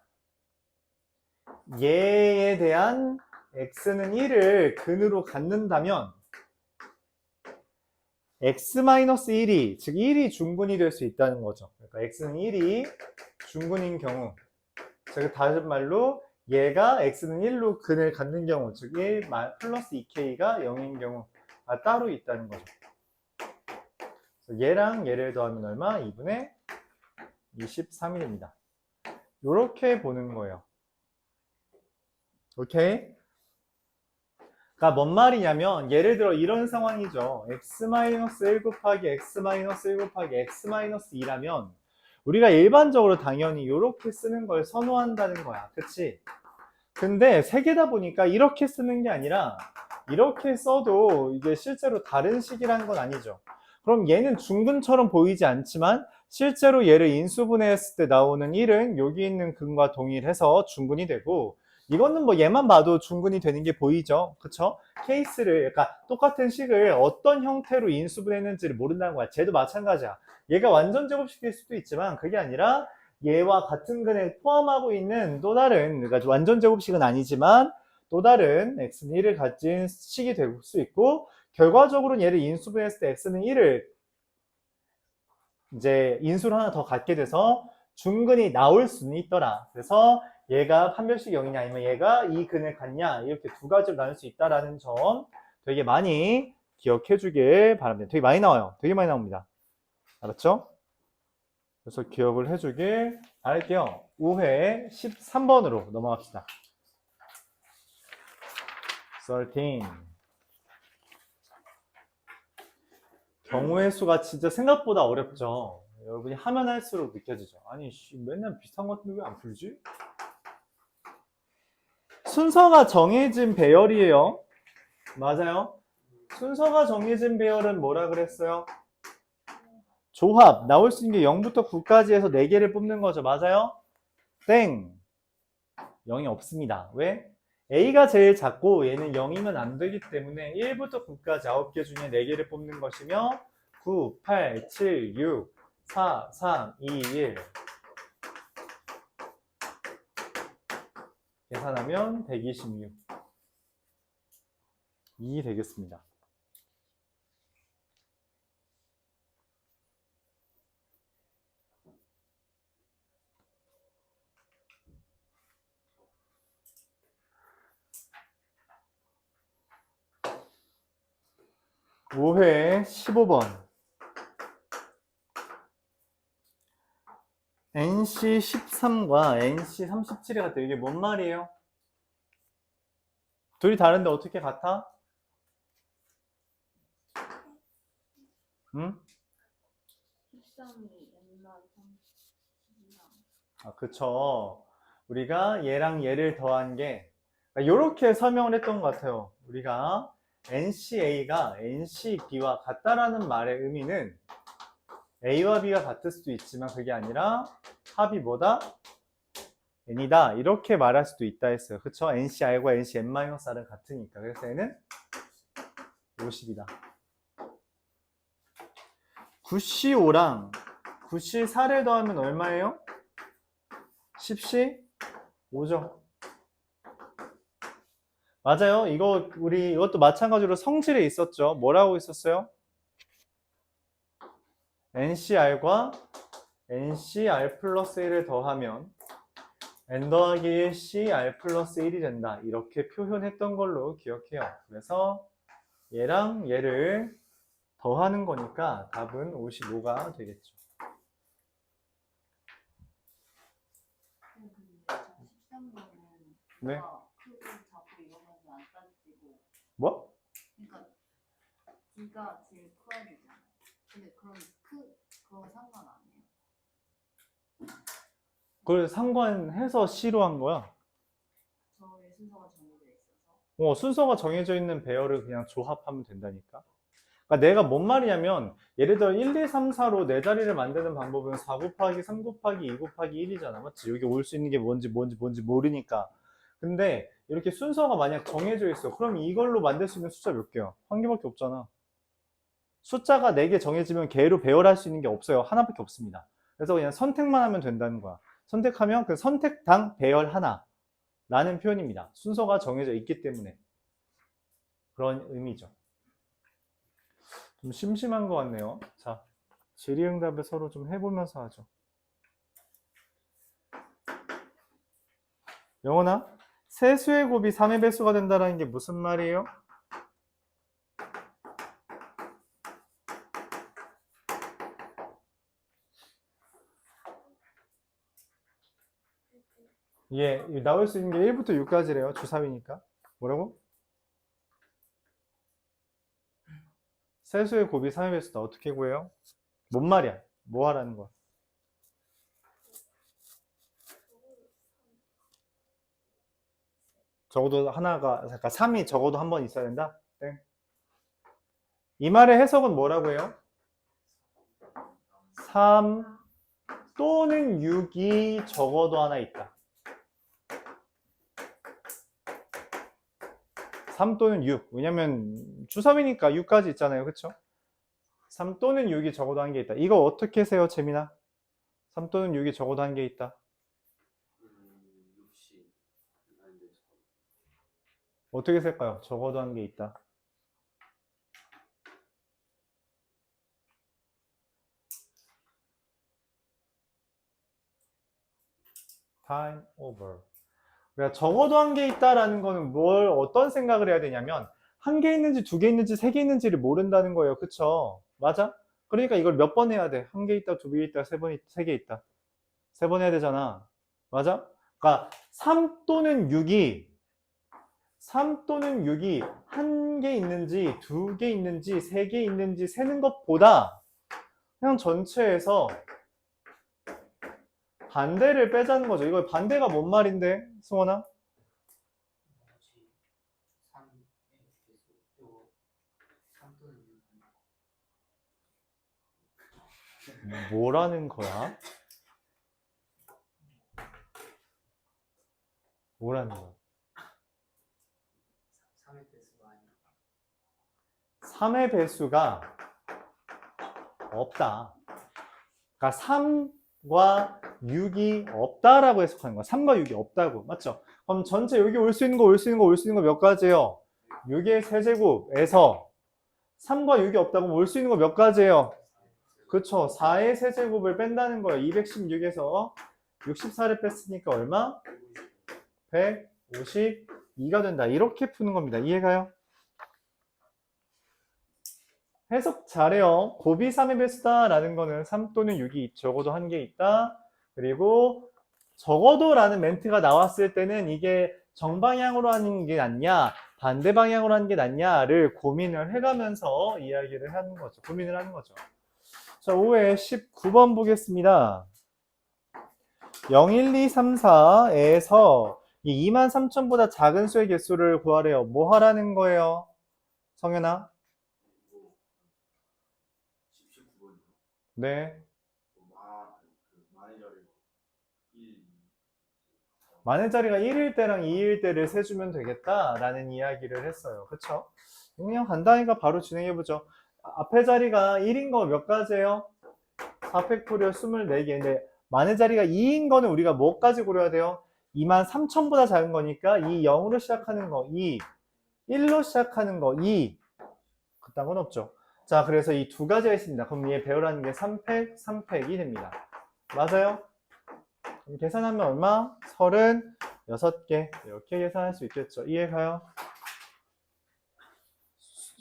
[SPEAKER 1] 얘에 대한 x는 1을 근으로 갖는다면 x-1이 즉 1이 중근이 될 수 있다는 거죠. 그러니까 x는 1이 중근인 경우, 즉 다른 말로 얘가 x는 1로 근을 갖는 경우, 즉 1 플러스 2k가 0인 경우가 따로 있다는 거죠. 얘랑 얘를 더하면 얼마? 2분의 23이 됩니다. 이렇게 보는 거예요. 오케이? 그러니까 뭔 말이냐면 예를 들어 이런 상황이죠. x-1 곱하기 x-1 곱하기 x-2라면 우리가 일반적으로 당연히 이렇게 쓰는 걸 선호한다는 거야. 그치? 근데 세 개다 보니까 이렇게 쓰는 게 아니라 이렇게 써도 이게 실제로 다른 식이라는 건 아니죠. 그럼 얘는 중근처럼 보이지 않지만 실제로 얘를 인수분해했을 때 나오는 1은 여기 있는 근과 동일해서 중근이 되고, 이거는 뭐 얘만 봐도 중근이 되는 게 보이죠. 그쵸? 케이스를, 그러니까 똑같은 식을 어떤 형태로 인수분해했는지를 모른다는 거야. 쟤도 마찬가지야. 얘가 완전 제곱식일 수도 있지만 그게 아니라 얘와 같은 근을 포함하고 있는 또 다른, 그러니까 완전 제곱식은 아니지만 또 다른 x는 1을 가진 식이 될 수 있고, 결과적으로는 얘를 인수분해했을 때 x는 1을 이제 인수를 하나 더 갖게 돼서 중근이 나올 수는 있더라. 그래서 얘가 판별식 0이냐 아니면 얘가 이 근을 갖냐, 이렇게 두 가지로 나눌 수 있다라는 점 되게 많이 기억해 주길 바랍니다. 되게 많이 나와요. 되게 많이 나옵니다. 알았죠? 그래서 기억을 해 주길 바랄게요. 5회 13번으로 넘어갑시다. 13. 경우의 수가 진짜 생각보다 어렵죠. 여러분이 하면 할수록 느껴지죠. 아니, 맨날 비슷한 것 같은데 왜 안 풀지? 순서가 정해진 배열이에요. 맞아요. 순서가 정해진 배열은 뭐라 그랬어요? 조합. 나올 수 있는 게 0부터 9까지 해서 4개를 뽑는 거죠. 맞아요? 땡. 0이 없습니다. 왜? A가 제일 작고 얘는 0이면 안 되기 때문에 1부터 9까지 9개 중에 4개를 뽑는 것이며 9, 8, 7, 6, 4, 3, 2, 1 계산하면 126 2 되겠습니다. (5회) 15번 NC 13과 NC 37이 같아요. 이게 뭔 말이에요? 둘이 다른데 어떻게 같아? 응?
[SPEAKER 4] 13이 옛날 30이랑
[SPEAKER 1] 아, 그쵸. 우리가 얘랑 얘를 더한 게 이렇게 설명을 했던 것 같아요. 우리가 NCA가 NCB와 같다라는 말의 의미는 A와 B가 같을 수도 있지만 그게 아니라 합이 뭐다? N이다. 이렇게 말할 수도 있다 했어요. 그쵸? NCR과 NCN-R은 같으니까. 그래서 얘는 50이다. 9C5랑 9C4를 더하면 얼마예요? 10C5죠. 맞아요. 이것도 마찬가지로 성질에 있었죠. 뭐라고 있었어요? NCR과 NCR 플러스 1을 더하면 N 더하기 1 CR 플러스 1이 된다. 이렇게 표현했던 걸로 기억해요. 그래서 얘랑 얘를 더하는 거니까 답은 55가 되겠죠.
[SPEAKER 4] 근데 저 13번은
[SPEAKER 1] 네.
[SPEAKER 4] 크고 작고 이러면서 안 따지고
[SPEAKER 1] 뭐?
[SPEAKER 4] 그러니까 D가 제일 커야 되잖아요. 근데 그럼 그거 상관 안 해요?
[SPEAKER 1] 그걸 상관해서 C로 한 거야.
[SPEAKER 4] 저의 순서가 정해져 있어서
[SPEAKER 1] 순서가 정해져 있는 배열을 그냥 조합하면 된다니까. 그러니까 내가 뭔 말이냐면 예를 들어 1, 2, 3, 4로 네 자리를 만드는 방법은 4 곱하기 3 곱하기 2 곱하기 1이잖아. 맞지? 여기 올 수 있는 게 뭔지 모르니까. 근데 이렇게 순서가 만약 정해져 있어. 그럼 이걸로 만들 수 있는 숫자 몇 개야? 한 개밖에 없잖아. 숫자가 4개 정해지면 개로 배열할 수 있는 게 없어요. 하나밖에 없습니다. 그래서 그냥 선택만 하면 된다는 거야. 선택하면 그 선택당 배열 하나 라는 표현입니다. 순서가 정해져 있기 때문에 그런 의미죠. 좀 심심한 것 같네요. 자, 질의응답을 서로 좀 해보면서 하죠. 영원아, 세수의 곱이 3의 배수가 된다는 게 무슨 말이에요? 예, 나올 수 있는 게 1부터 6까지래요. 주사위니까. 뭐라고? 세수의 곱이 3의 배수다. 어떻게 구해요? 뭔 말이야? 뭐 하라는 거야? 적어도 하나가, 그러니까 3이 적어도 한 번 있어야 된다? 네. 이 말의 해석은 뭐라고 해요? 3 또는 6이 적어도 하나 있다. 3 또는 6. 왜냐면 주사위니까 6까지 있잖아요. 그쵸? 3 또는 6이 적어도 한 개 있다. 이거 어떻게 세요, 재민아? 3 또는 6이 적어도 한 개 있다.
[SPEAKER 2] 60 아닌데
[SPEAKER 1] 어떻게 쓸까요? 적어도 한 게 있다. time over. 그러니까 적어도 한 개 있다라는 거는 어떤 생각을 해야 되냐면, 한 개 있는지 두 개 있는지 세 개 있는지를 모른다는 거예요. 그쵸? 맞아? 그러니까 이걸 몇 번 해야 돼? 한 개 있다, 두 개 있다, 세 개 있다. 세 번 해야 되잖아. 맞아? 그러니까 3 또는 6이 한 개 있는지 두 개 있는지 세 개 있는지 세는 것보다 그냥 전체에서 반대를 빼자는 거죠. 이거 반대가 뭔 말인데, 승원아?
[SPEAKER 2] 나머지 3의 배수 요 3 또는 6.
[SPEAKER 1] 뭐라는 거야? 뭐라는 거야?
[SPEAKER 2] 3의 배수가 아니라
[SPEAKER 1] 3의 배수가 없다. 그러니까 3과 6이 없다라고 해석하는 거야. 3과 6이 없다고. 맞죠? 그럼 전체 여기 올 수 있는 거 몇 가지예요? 6의 세제곱에서 3과 6이 없다고 올 수 있는 거 몇 가지예요? 그쵸. 4의 세제곱을 뺀다는 거예요. 216에서 64를 뺐으니까 얼마? 152가 된다. 이렇게 푸는 겁니다. 이해가요? 해석 잘해요. 곱이 3의 배수다 라는 거는 3 또는 6이 적어도 한 개 있다. 그리고 적어도 라는 멘트가 나왔을 때는 이게 정방향으로 하는 게 낫냐, 반대 방향으로 하는 게 낫냐를 고민을 해가면서 이야기를 하는 거죠. 고민을 하는 거죠. 자, 5회 19번 보겠습니다. 0, 1, 2, 3, 4에서 이 23,000보다 작은 수의 개수를 구하래요. 뭐 하라는 거예요? 성현아?
[SPEAKER 2] 19번이요.
[SPEAKER 1] 네.
[SPEAKER 2] 만의 자리가 1,
[SPEAKER 1] 만의 자리가 1일 때랑 2일 때를 세주면 되겠다라는 이야기를 했어요. 그쵸? 그냥 간단히가 바로 진행해보죠. 앞에 자리가 1인 거 몇 가지예요? 4팩토리얼 24개인데 만의 자리가 2인 거는 우리가 뭐까지 고려해야 돼요? 23,000보다 작은 거니까 이 0으로 시작하는 거 2, 1로 시작하는 거 2, 그딴 건 없죠. 자, 그래서 이 두 가지가 있습니다. 그럼 얘 배우라는 게 3팩, 3팩이 됩니다. 맞아요? 그럼 계산하면 얼마? 36개. 이렇게 계산할 수 있겠죠. 이해가요?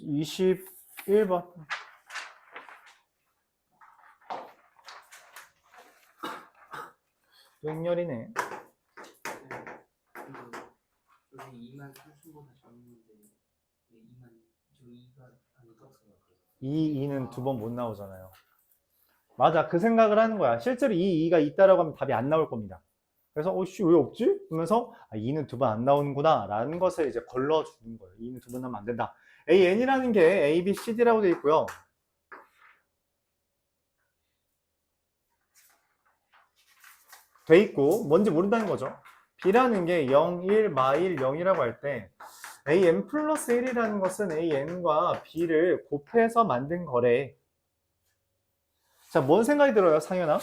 [SPEAKER 1] 21번. 맹렬이네.
[SPEAKER 2] 여기 2만 3천보다 적는데 2만 저 2가 아니라고 생각해요.
[SPEAKER 1] 2는 두 번 못 나오잖아요. 맞아. 그 생각을 하는 거야. 실제로 이 2가 있다라고 하면 답이 안 나올 겁니다. 그래서 씨, 왜 없지? 그러면서 2는 두 번 안 나오는구나 라는 것을 이제 걸러주는 거예요. 2는 두 번 나오면 안 된다. AN이라는 게 A, B, C, D라고 되어 있고요. 돼 있고 뭔지 모른다는 거죠. B라는 게 0, 1, 마일 0이라고 할 때 AN 플러스 1이라는 것은 AN과 B를 곱해서 만든 거래. 자, 뭔 생각이 들어요, 상현아?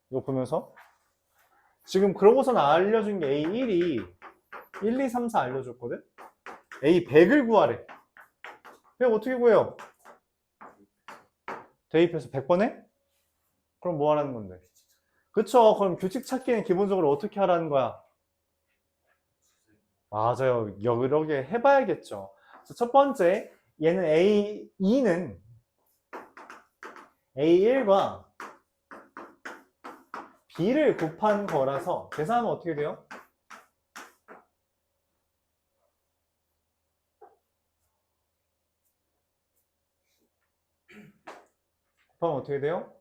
[SPEAKER 1] 이거 보면서. 지금 그러고선 알려준 게 A1이 1, 2, 3, 4 알려줬거든? A100을 구하래. 100 어떻게 구해요? 대입해서 100번 해? 그럼 뭐 하라는 건데? 그쵸? 그럼 규칙 찾기는 기본적으로 어떻게 하라는 거야? 맞아요. 여러 개 해봐야겠죠. 첫 번째, 얘는 A2는 A1과 B를 곱한 거라서 계산하면 어떻게 돼요? 곱하면 어떻게 돼요?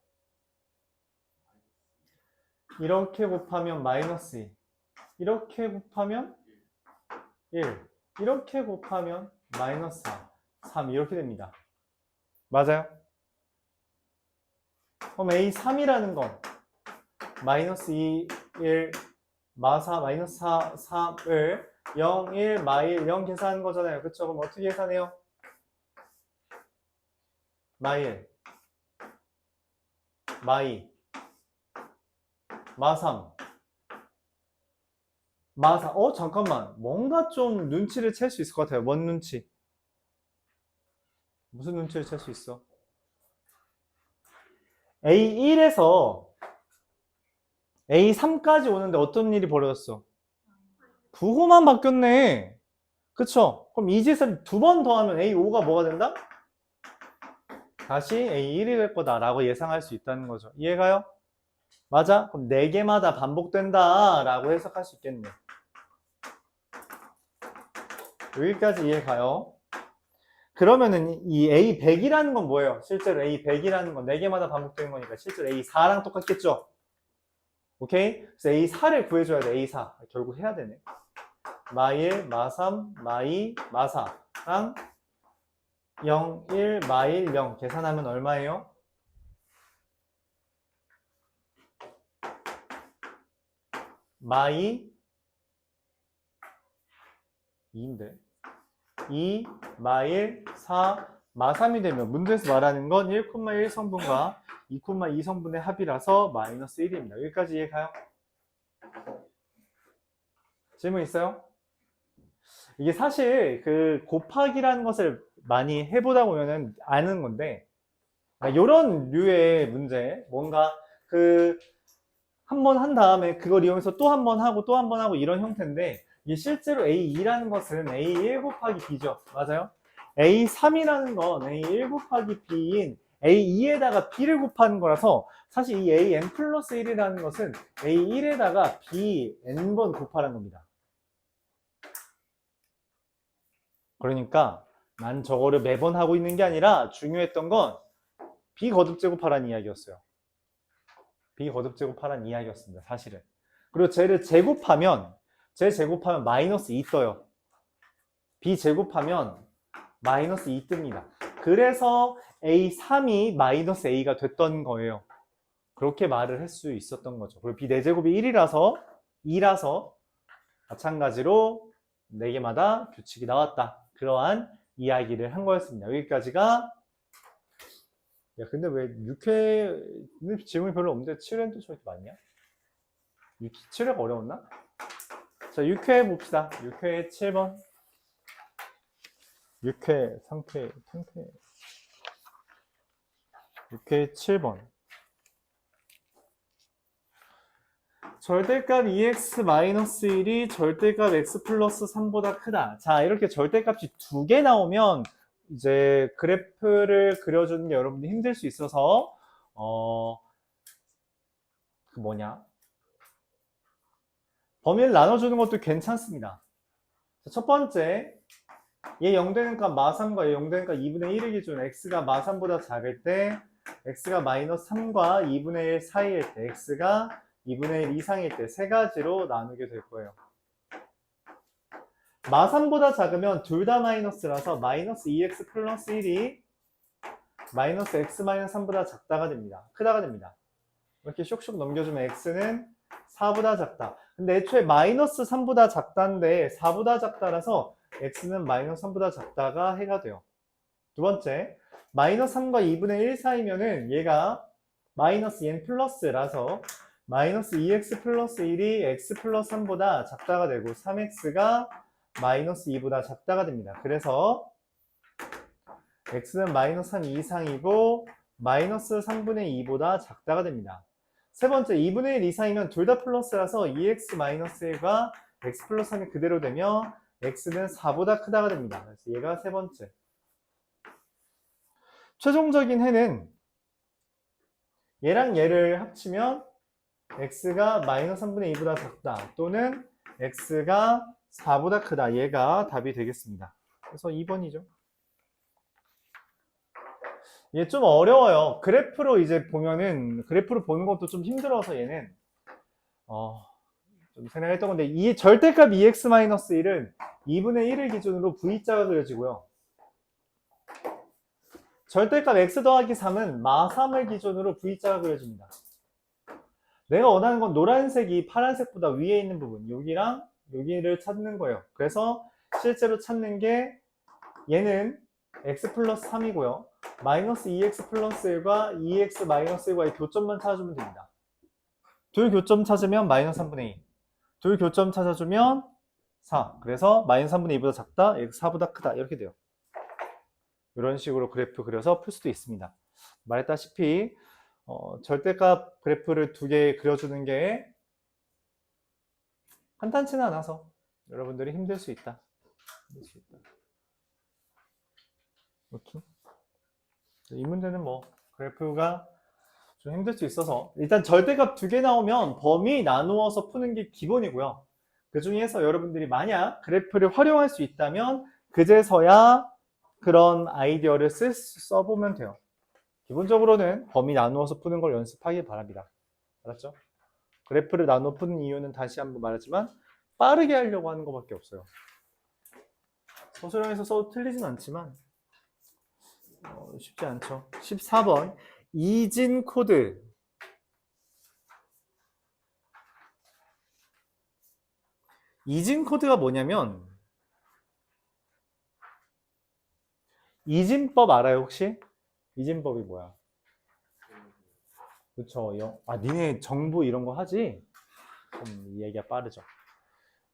[SPEAKER 1] 이렇게 곱하면 마이너스 2. 이렇게 곱하면 1. 이렇게 곱하면 마이너스 4. 3. 이렇게 됩니다. 맞아요? 그럼 A3이라는 건 마이너스 2, 1, 마4, 마이너스 4, 3을 0, 1, 마일 0 계산하는 거잖아요. 그쵸? 그럼 어떻게 계산해요? 마일, 마2, 마3. 마사. 잠깐만. 뭔가 좀 눈치를 챌 수 있을 것 같아요. 뭔 눈치? 무슨 눈치를 챌 수 있어? A1에서 A3까지 오는데 어떤 일이 벌어졌어? 부호만 바뀌었네. 그쵸? 그럼 이 짓을 두 번 더하면 A5가 뭐가 된다? 다시 A1이 될 거다라고 예상할 수 있다는 거죠. 이해가요? 맞아? 그럼 4개마다 반복된다라고 해석할 수 있겠네. 여기까지 이해가요? 그러면은 이 A100이라는 건 뭐예요? 실제로 A100이라는 건 4개마다 반복되는 거니까 실제로 A4랑 똑같겠죠? 오케이? 그래서 A4를 구해줘야 돼. A4 결국 해야 되네. 마1, 마3, 마2, 마4랑 0, 1, 마1, 0 계산하면 얼마예요? 마2 2인데 2, 마1, 4, 마3이 되면 문제에서 말하는 건 1,1 성분과 2,2 성분의 합이라서 마이너스 1입니다. 여기까지 이해가요? 질문 있어요? 이게 사실 그 곱하기라는 것을 많이 해보다 보면은 아는 건데, 이런 류의 문제, 뭔가 그 한 번 한 다음에 그걸 이용해서 또 한 번 하고 또 한 번 하고 이런 형태인데, 이게 실제로 A2라는 것은 A1 곱하기 B죠. 맞아요? A3이라는 건 A1 곱하기 B인 A2에다가 B를 곱하는 거라서 사실 이 AN 플러스 1이라는 것은 A1에다가 B N번 곱하라는 겁니다. 그러니까 난 저거를 매번 하고 있는 게 아니라 중요했던 건 B 거듭 제곱하라는 이야기였어요. B 거듭 제곱하라는 이야기였습니다. 사실은. 그리고 쟤를 제곱하면 마이너스 2 떠요. B 제곱하면 마이너스 2 뜹니다. 그래서 A3이 마이너스 A가 됐던 거예요. 그렇게 말을 할 수 있었던 거죠. 그리고 B 4제곱이 2라서 마찬가지로 4개마다 규칙이 나왔다. 그러한 이야기를 한 거였습니다. 여기까지가. 야, 근데 왜 6회는 질문이 별로 없는데 7회는 또 저렇게 많냐? 7회가 어려웠나? 자, 6회 봅시다. 6회 7번. 6회, 3회, 3회. 6회 7번. 절대값 2x-1이 절대값 x 플러스 3보다 크다. 자, 이렇게 절대값이 2개 나오면 이제 그래프를 그려주는 게 여러분들 힘들 수 있어서 범위를 나눠주는 것도 괜찮습니다. 자, 첫 번째, 얘 0 되는 값 마3과 얘 0 되는 값 2분의 1을 기준 x가 마3보다 작을 때 x가 마이너스 3과 2분의 1 사이일 때 x가 2분의 1 이상일 때 세 가지로 나누게 될 거예요. 마3보다 작으면 둘 다 마이너스라서 마이너스 2x 플러스 1이 마이너스 x 마이너스 3보다 작다가 됩니다. 크다가 됩니다. 이렇게 슉슉 넘겨주면 x는 4보다 작다. 근데 애초에 마이너스 3보다 작다인데 4보다 작다라서 x는 마이너스 3보다 작다가 해가 돼요. 두 번째, 마이너스 3과 2분의 1 사이면은 얘가 마이너스 n 플러스라서 마이너스 2x 플러스 1이 x 플러스 3보다 작다가 되고 3x가 마이너스 2보다 작다가 됩니다. 그래서 x는 마이너스 3 이상이고 마이너스 3분의 2보다 작다가 됩니다. 세 번째, 2분의 1 이상이면 둘 다 플러스라서 2x 마이너스 1과 x 플러스 3이 그대로 되며 x는 4보다 크다가 됩니다. 그래서 얘가 세 번째. 최종적인 해는 얘랑 얘를 합치면 x가 마이너스 3분의 2보다 작다 또는 x가 4보다 크다. 얘가 답이 되겠습니다. 그래서 2번이죠. 얘 좀 어려워요. 그래프로 이제 보면은 그래프로 보는 것도 좀 힘들어서 얘는 좀 생각했던 건데 이 절대값 2x-1은 2분의 1을 기준으로 V자가 그려지고요. 절대값 x 더하기 3은 마3을 기준으로 V자가 그려집니다. 내가 원하는 건 노란색이 파란색보다 위에 있는 부분 여기랑 여기를 찾는 거예요. 그래서 실제로 찾는 게 얘는 x 플러스 3이고요. 마이너스 2x 플러스 1과 2x 마이너스 1과의 교점만 찾아주면 됩니다. 둘 교점 찾으면 마이너스 3분의 2. 둘 교점 찾아주면 4. 그래서 마이너스 3분의 2보다 작다, x 4보다 크다. 이렇게 돼요. 이런 식으로 그래프 그려서 풀 수도 있습니다. 말했다시피 절대값 그래프를 두 개 그려주는 게 간단치는 않아서 여러분들이 힘들 수 있다. 이렇게. 이 문제는 뭐 그래프가 좀 힘들 수 있어서 일단 절대값 두 개 나오면 범위 나누어서 푸는 게 기본이고요. 그 중에서 여러분들이 만약 그래프를 활용할 수 있다면 그제서야 그런 아이디어를 써보면 돼요. 기본적으로는 범위 나누어서 푸는 걸 연습하길 바랍니다. 알았죠? 그래프를 나누어 푸는 이유는 다시 한번 말하지만 빠르게 하려고 하는 것밖에 없어요. 서술형에서 써도 틀리진 않지만 쉽지 않죠. 14번 이진 코드. 이진 코드가 뭐냐면 이진법 알아요 혹시? 이진법이 뭐야? 그쵸. 니네 정부 이런 거 하지? 좀 이야기가 빠르죠.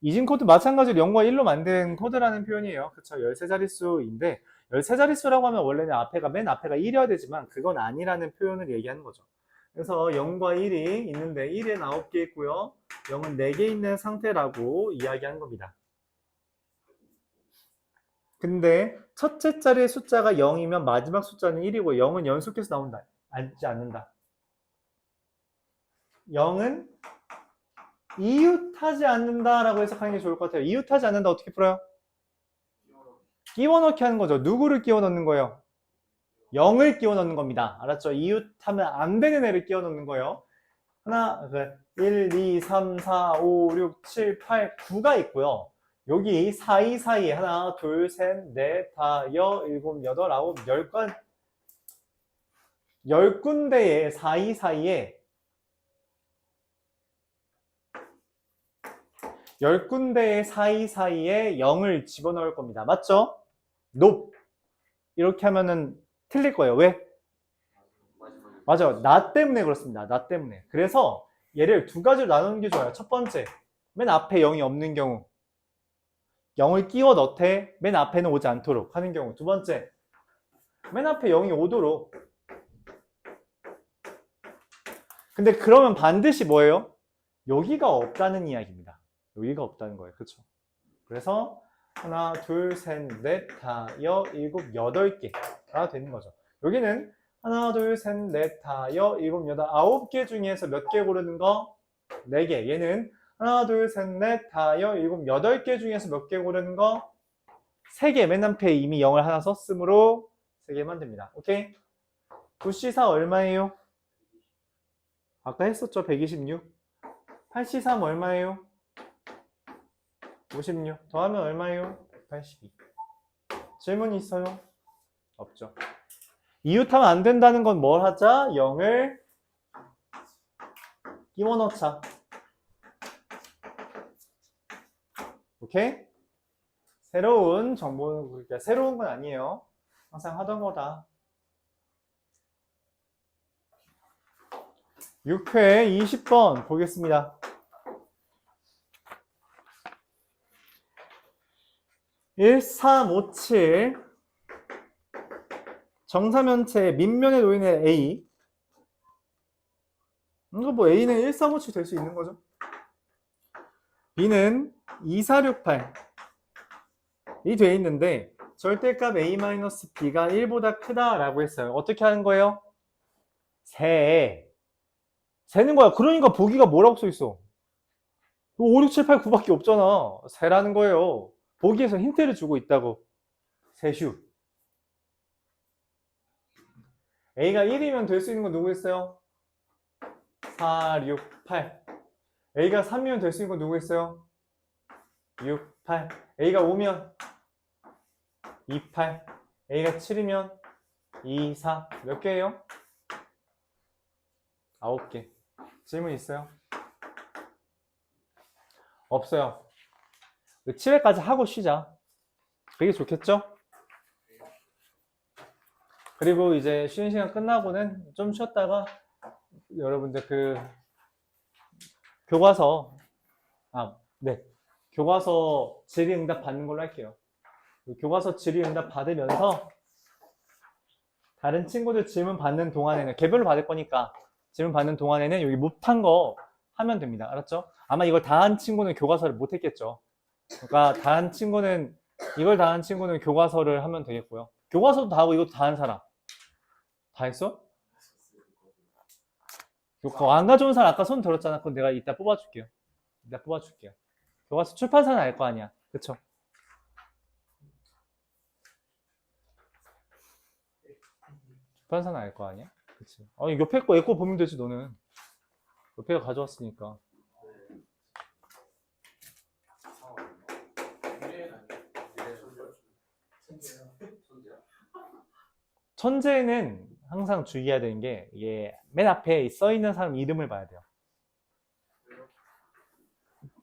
[SPEAKER 1] 이진 코드 마찬가지로 0과 1로 만든 코드라는 표현이에요. 그쵸. 13자릿수인데 13자릿수라고 하면 원래는 맨 앞에가 1이어야 되지만 그건 아니라는 표현을 얘기하는 거죠. 그래서 0과 1이 있는데 1은 9개 있고요. 0은 4개 있는 상태라고 이야기하는 겁니다. 근데 첫째 자리의 숫자가 0이면 마지막 숫자는 1이고 0은 연속해서 나온다. 앉지 않는다. 0은 이웃하지 않는다라고 해석하는 게 좋을 것 같아요. 이웃하지 않는다 어떻게 풀어요? 끼워 넣기 하는 거죠. 누구를 끼워 넣는 거예요? 0을 끼워 넣는 겁니다. 알았죠? 이웃하면 안 되는 애를 끼워 넣는 거예요. 1, 2, 3, 4, 5, 6, 7, 8, 9가 있고요. 여기 사이사이에 하나, 둘, 셋, 넷, 다, 일곱, 여덟, 아홉, 10군데의 사이사이에 10군데의 사이사이에 0을 집어넣을 겁니다. 맞죠? 높. 이렇게 하면은 틀릴 거예요. 왜? 맞아요. 나 때문에 그렇습니다. 나 때문에. 그래서 얘를 두 가지로 나누는 게 좋아요. 첫 번째, 맨 앞에 0이 없는 경우 0을 끼워 넣되 맨 앞에는 오지 않도록 하는 경우. 두 번째, 맨 앞에 0이 오도록. 근데 그러면 반드시 뭐예요? 여기가 없다는 이야기입니다. 여기가 없다는 거예요. 그렇죠? 그래서 하나, 둘, 셋, 넷, 다, 일곱, 여덟 개가 되는 거죠. 여기는 하나, 둘, 셋, 넷, 다, 일곱, 여덟, 9개 중에서 몇 개 고르는 거? 4개. 얘는 하나, 둘, 셋, 넷, 다, 일곱, 여덟 개 중에서 몇 개 고르는 거? 3개. 맨 앞에 이미 0을 하나 썼으므로 3개만 됩니다. 오케이? 9C4 얼마예요? 아까 했었죠? 126. 8C3 얼마예요? 56. 더하면 얼마예요? 182. 질문 있어요? 없죠. 이웃하면 안 된다는 건 뭘 하자? 0을 끼워 넣자. 오케이? 새로운 정보는, 그러니까 새로운 건 아니에요. 항상 하던 거다. 6회 20번 보겠습니다. 1357 정사면체 밑면에 놓이는 A. 이거 뭐 A는 1357 될 수 있는 거죠. B는 2468 이 돼 있는데 절대값 A-B가 1보다 크다라고 했어요. 어떻게 하는 거예요? 세는 거야. 그러니까 보기가 뭐라고 써 있어? 5, 6, 7, 8, 9밖에 없잖아. 세라는 거예요. 보기에서 힌트를 주고 있다고. 세슈. A가 1이면 될 수 있는 건 누구 있어요? 4, 6, 8. A가 3이면 될 수 있는 건 누구 있어요? 6, 8. A가 5면 2, 8. A가 7이면 2, 4. 몇 개예요? 9개. 질문 있어요? 없어요. 7회까지 하고 쉬자. 그게 좋겠죠? 그리고 이제 쉬는 시간 끝나고는 좀 쉬었다가 여러분들 교과서 네. 교과서 질의응답 받는 걸로 할게요. 교과서 질의응답 받으면서 다른 친구들 질문 받는 동안에는 개별로 받을 거니까 질문 받는 동안에는 여기 못한 거 하면 됩니다. 알았죠? 아마 이걸 다 한 친구는 교과서를 못 했겠죠. 그러니까 이걸 다 한 친구는 교과서를 하면 되겠고요. 교과서도 다 하고 이것도 다 한 사람. 다 했어? 그거 안 가져온 사람 아까 손 들었잖아. 그건 내가 이따 뽑아줄게요. 교과서 출판사는 알 거 아니야. 그쵸? 출판사는 알 거 아니야? 그치? 아니, 옆에 거 얘거 보면 되지, 너는. 옆에가 가져왔으니까. 천재는 항상 주의해야 되는 게, 이게 맨 앞에 써 있는 사람 이름을 봐야 돼요.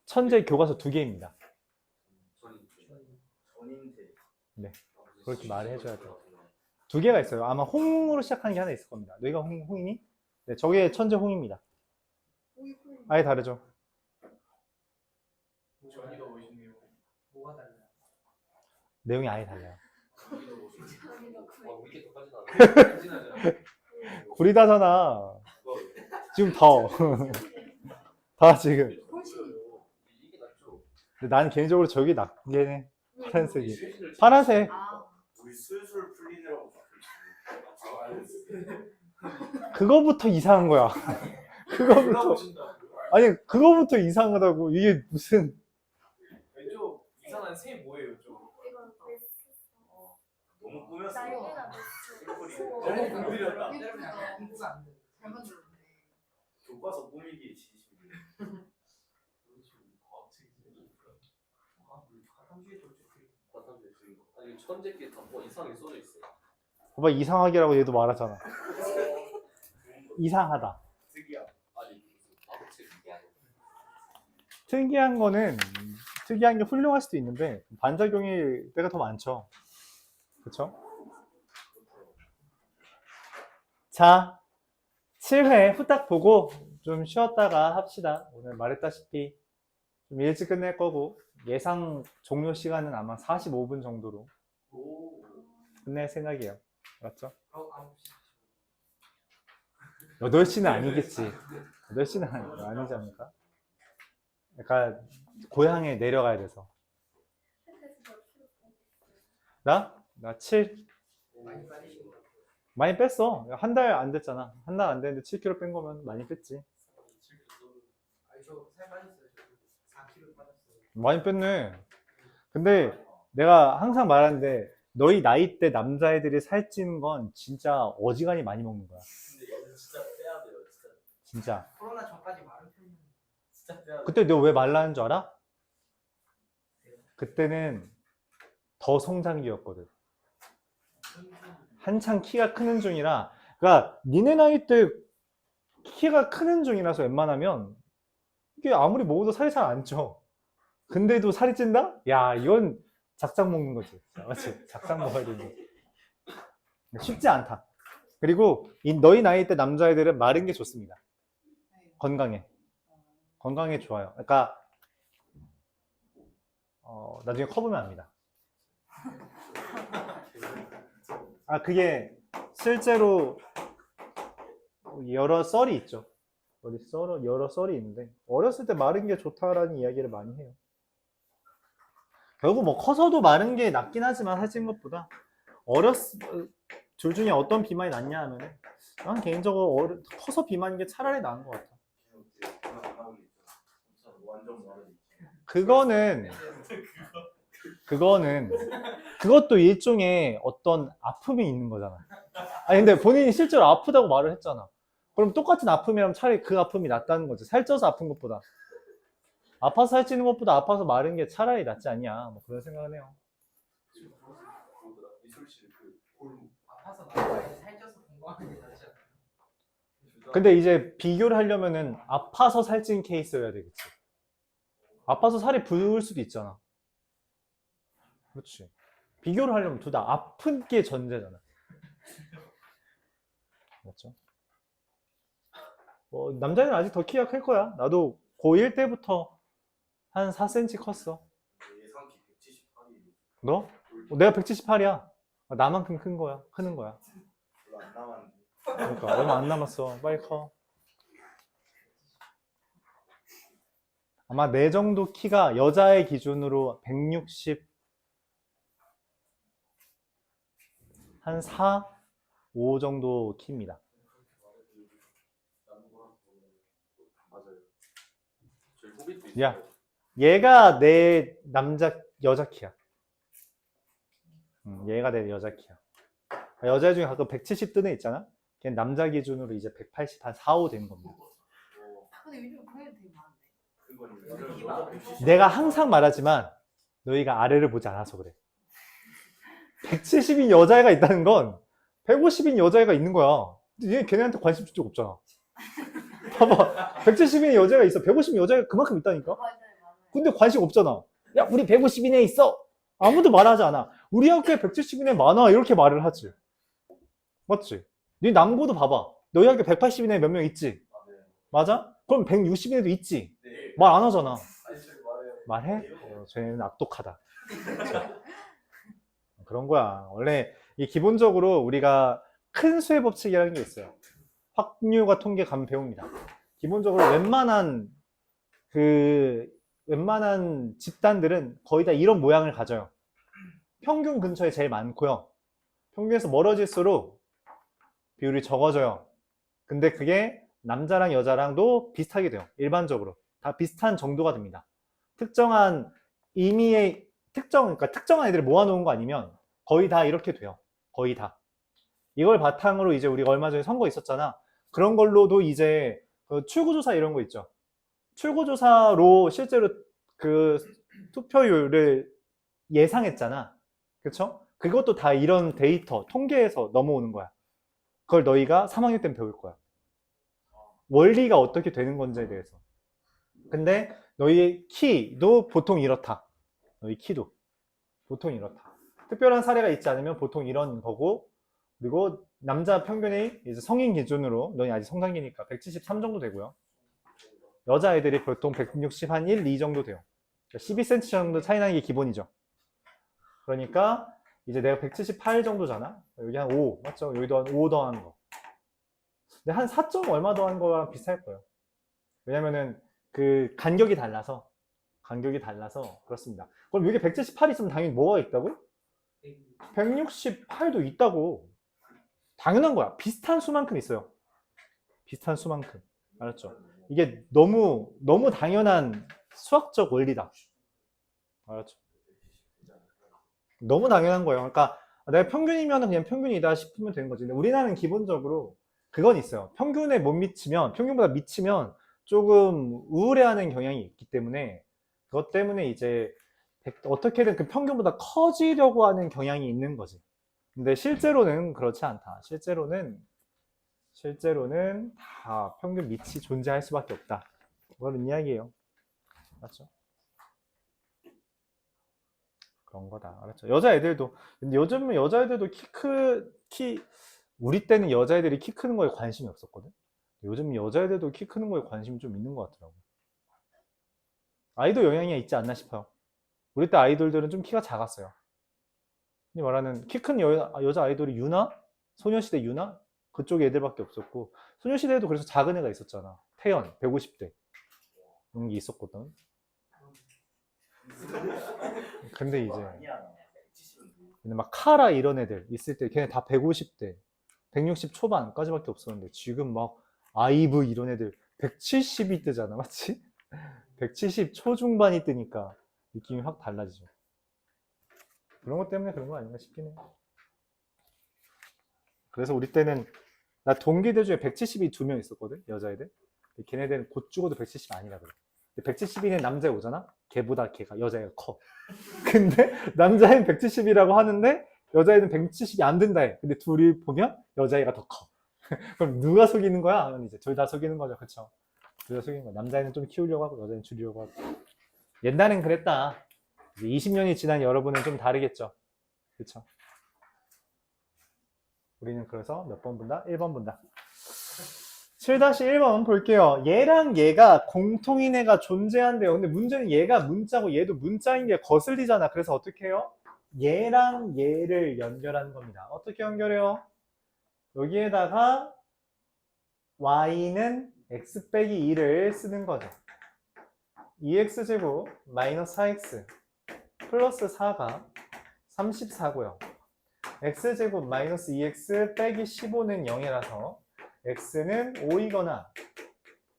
[SPEAKER 1] 천재 교과서 2개입니다. 네. 그렇게 말을 해줘야 돼요. 2개가 있어요. 아마 홍으로 시작하는 게 하나 있을 겁니다. 너희가 홍이니? 네, 저게 천재 홍입니다. 아예 다르죠.
[SPEAKER 5] 전이가 멋있네요. 뭐가 달라요?
[SPEAKER 1] 내용이 아예 달라요.
[SPEAKER 2] 우리 게 똑같이 나네.
[SPEAKER 1] 구리다잖아. 지금 더. 다 지금.
[SPEAKER 2] 이게 낫죠.
[SPEAKER 1] 근데 난 개인적으로 저기 낫긴 해. 파란색이. 파란색.
[SPEAKER 4] 아,
[SPEAKER 5] 우리 술술 풀리느라고
[SPEAKER 1] 그거부터 이상한 거야. 그거부터.
[SPEAKER 5] 돌아보신다.
[SPEAKER 1] 아니, 그거부터 이상하다고. 이게 무슨.
[SPEAKER 5] 왼쪽 이상한 새 뭐예요, 저?
[SPEAKER 3] 이건 베스트.
[SPEAKER 5] 너무 꾸몄어.
[SPEAKER 3] 날개가 베스트.
[SPEAKER 5] 너무 공들였다.
[SPEAKER 4] 공부가 안 돼. 잘 만들었네.
[SPEAKER 5] 교과서 꾸미기 진심이에요.
[SPEAKER 2] 아니 천재끼리 다뭐 이상하게 써져 있어.
[SPEAKER 1] 봐봐, 이상하게라고 얘도 말하잖아. 이상하다.
[SPEAKER 5] 특이야.
[SPEAKER 2] 아니 무슨 바보책이야.
[SPEAKER 1] 특이한 게 훌륭할 수도 있는데, 반작용일 때가 더 많죠. 그쵸? 자, 7회 후딱 보고 좀 쉬었다가 합시다. 오늘 말했다시피 좀 일찍 끝낼 거고, 예상 종료 시간은 아마 45분 정도로
[SPEAKER 5] 오.
[SPEAKER 1] 끝낼 생각이에요. 맞죠?
[SPEAKER 5] 9시.
[SPEAKER 1] 8시는 아니겠지. 8시는 아니지 않을까? 약간 고향에 내려가야 돼서. 나 7.
[SPEAKER 5] 많이 빠지신 거.
[SPEAKER 1] 많이 뺐어. 한 달 안 됐잖아. 한 달 안 됐는데 7kg 뺀 거면 많이 뺐지.
[SPEAKER 5] 아니 저살 빠졌어요. 저 4kg 빠졌어요.
[SPEAKER 1] 많이 뺐네. 근데 내가 항상 말하는데, 너희 나이 때 남자애들이 살찌는 건 진짜 어지간히 많이 먹는 거야.
[SPEAKER 5] 근데 이거 진짜 빼야 돼요, 진짜.
[SPEAKER 1] 진짜.
[SPEAKER 5] 코로나 전까지 마른 편이었는데 진짜 빼야 돼.
[SPEAKER 1] 그때 너 왜 말라는 줄 알아? 그때는 더 성장기였거든. 한창 키가 크는 중이라, 그러니까 니네 나이 때 키가 크는 중이라서 웬만하면 이게 아무리 먹어도 살이 잘 안 쪄. 근데도 살이 찐다? 야, 이건 작작 먹는 거지. 맞지? 작작 먹어야 되는 거지. 쉽지 않다. 그리고 너희 나이 때 남자애들은 마른 게 좋습니다. 건강에. 건강에 좋아요. 그러니까 나중에 커보면 압니다. 그게 실제로 여러 썰이 있죠. 여러 썰이 있는데, 어렸을 때 마른 게 좋다라는 이야기를 많이 해요. 결국 뭐 커서도 마른 게 낫긴 하지만, 살찐 것보다 둘 중에 어떤 비만이 낫냐 하면, 난 개인적으로 커서 비만인 게 차라리 나은 것 같아.
[SPEAKER 5] 완전 마른.
[SPEAKER 1] 그것도 일종의 어떤 아픔이 있는 거잖아. 아니, 근데 본인이 실제로 아프다고 말을 했잖아. 그럼 똑같은 아픔이라면 차라리 그 아픔이 낫다는 거지. 살쪄서 아픈 것보다. 아파서 살찌는 것보다 아파서 마른 게 차라리 낫지 않냐. 뭐 그런 생각을 해요.
[SPEAKER 5] 미술실 그 골무. 아파서 나와야 살쪄서 건강하게 낫지 않나요?
[SPEAKER 1] 근데 이제 비교를 하려면은 아파서 살찐 케이스여야 되겠지. 아파서 살이 부을 수도 있잖아. 그렇지. 비교를 하려면 둘 다 아픈 게 전제잖아. 맞죠? 남자는 아직 더 키가 클 거야. 나도 고1 때부터 한 4cm 컸어.
[SPEAKER 2] 예상키 178이
[SPEAKER 1] 너? 내가 178이야. 나만큼 큰 거야. 크는 거야.
[SPEAKER 2] 별로 안 남았는데.
[SPEAKER 1] 그러니까 얼마 안 남았어. 빨리 커. 아마 내 정도 키가 여자의 기준으로 160 한 4, 5 정도 키입니다.
[SPEAKER 2] 맞아요. 저희 후배도 있어요.
[SPEAKER 1] 야. 얘가 내 여자 키야. 얘가 내 여자 키야. 여자 중에 가끔 170 뜨는 애 있잖아? 걔는 남자 기준으로 이제 180, 한 4, 5 되는 겁니다.
[SPEAKER 4] 근데 요즘 그런 애 되게 많은데.
[SPEAKER 1] 내가 항상 말하지만 너희가 아래를 보지 않아서 그래. 170인 여자애가 있다는 건 150인 여자애가 있는 거야. 근데 얘 걔네한테 관심 줄 적 없잖아. 봐봐. 170인의 여자가 있어. 150인 여자가 그만큼 있다니까?
[SPEAKER 4] 맞아요.
[SPEAKER 1] 근데 관심 없잖아. 야, 우리 150인에 있어. 아무도 말하지 않아. 우리 학교에 170인에 많아. 이렇게 말을 하지. 맞지? 네 남고도 봐봐. 너희 학교 180인에 몇 명 있지? 맞아? 그럼 160인에도 있지?
[SPEAKER 2] 네.
[SPEAKER 1] 말 안 하잖아.
[SPEAKER 2] 아니 저희 말해요.
[SPEAKER 1] 말해? 쟤는 악독하다. 그런 거야. 원래 이 기본적으로 우리가 큰 수의 법칙이라는 게 있어요. 확률과 통계 가면 배웁니다. 기본적으로 웬만한 집단들은 거의 다 이런 모양을 가져요. 평균 근처에 제일 많고요. 평균에서 멀어질수록 비율이 적어져요. 근데 그게 남자랑 여자랑도 비슷하게 돼요. 일반적으로. 다 비슷한 정도가 됩니다. 특정한 의미의 그러니까 특정한 애들을 모아놓은 거 아니면 거의 다 이렇게 돼요. 거의 다. 이걸 바탕으로 이제 우리가 얼마 전에 선거 있었잖아. 그런 걸로도 이제 출구조사 이런 거 있죠. 출구조사로 실제로 그 투표율을 예상했잖아. 그쵸? 그것도 다 이런 데이터, 통계에서 넘어오는 거야. 그걸 너희가 3학년 때는 배울 거야. 원리가 어떻게 되는 건지에 대해서. 근데 너희의 키도 보통 이렇다. 너희 키도 보통 이렇다. 특별한 사례가 있지 않으면 보통 이런 거고, 그리고 남자 평균이 이제 성인 기준으로 너희 아직 성장기니까 173 정도 되고요. 여자애들이 보통 160 한 1, 2 정도 돼요. 12cm 정도 차이 나는 게 기본이죠. 그러니까 이제 내가 178 정도잖아. 여기 한 5, 맞죠? 여기도 한 5 더하는 거. 근데 한 4점 얼마 더하는 거랑 비슷할 거예요. 왜냐면은 그 간격이 달라서 그렇습니다. 그럼 여기 178 있으면 당연히 뭐가 있다고? 168도 있다고. 당연한 거야. 비슷한 수만큼 있어요. 비슷한 수만큼. 알았죠? 이게 너무 당연한 수학적 원리다. 알았죠? 너무 당연한 거예요. 그러니까 내가 평균이면 그냥 평균이다 싶으면 되는 거지. 근데 우리나라는 기본적으로 그건 있어요. 평균에 못 미치면, 평균보다 미치면 조금 우울해하는 경향이 있기 때문에 그것 때문에 이제 어떻게든 그 평균보다 커지려고 하는 경향이 있는 거지. 근데 실제로는 그렇지 않다. 실제로는 다 평균 밑이 존재할 수밖에 없다. 그런 이야기예요. 맞죠? 그런 거다. 알았죠? 여자애들도, 근데 요즘은 여자애들도 우리 때는 여자애들이 키 크는 거에 관심이 없었거든? 요즘 여자애들도 키 크는 거에 관심이 좀 있는 것 같더라고. 아이돌 영향이 있지 않나 싶어요. 우리 때 아이돌들은 좀 키가 작았어요. 흔히 말하는 키 큰 여자 아이돌이 유나? 소녀시대 유나? 그쪽 애들밖에 없었고, 소녀시대에도 그래서 작은 애가 있었잖아. 태연, 150대. 이런 게 있었거든. 근데 이제 근데 막 카라 이런 애들 있을 때 걔네 다 150대 160 초반까지밖에 없었는데 지금 막 아이브 이런 애들 170이 뜨잖아. 맞지? 170 초중반이 뜨니까 느낌이 확 달라지죠. 그런 것 때문에 그런 거 아닌가 싶긴 해. 그래서 우리 때는 나 동기들 중에 170이 2명 있었거든. 여자애들. 걔네들은 곧 죽어도 170 아니라 그래. 170이는 남자애 오잖아? 걔보다 여자애가 커. 근데 남자애는 170이라고 하는데 여자애는 170이 안 된다 해. 근데 둘이 보면 여자애가 더 커. 그럼 누가 속이는 거야? 하면 이제 둘 다 속이는 거죠. 그쵸? 둘 다 속이는 거야. 남자애는 좀 키우려고 하고 여자애는 줄이려고 하고. 옛날엔 그랬다. 이제 20년이 지난 여러분은 좀 다르겠죠. 그쵸? 우리는 그래서 몇 번 본다? 1번 본다. 7-1번 볼게요. 얘랑 얘가 공통인 애가 존재한대요. 근데 문제는 얘가 문자고 얘도 문자인 게 거슬리잖아. 그래서 어떻게 해요? 얘랑 얘를 연결하는 겁니다. 어떻게 연결해요? 여기에다가 y는 x 빼기 2를 쓰는 거죠. 2x제곱 마이너스 4x 플러스 4가 34고요. x제곱 마이너스 2x 빼기 15는 0이라서 x는 5이거나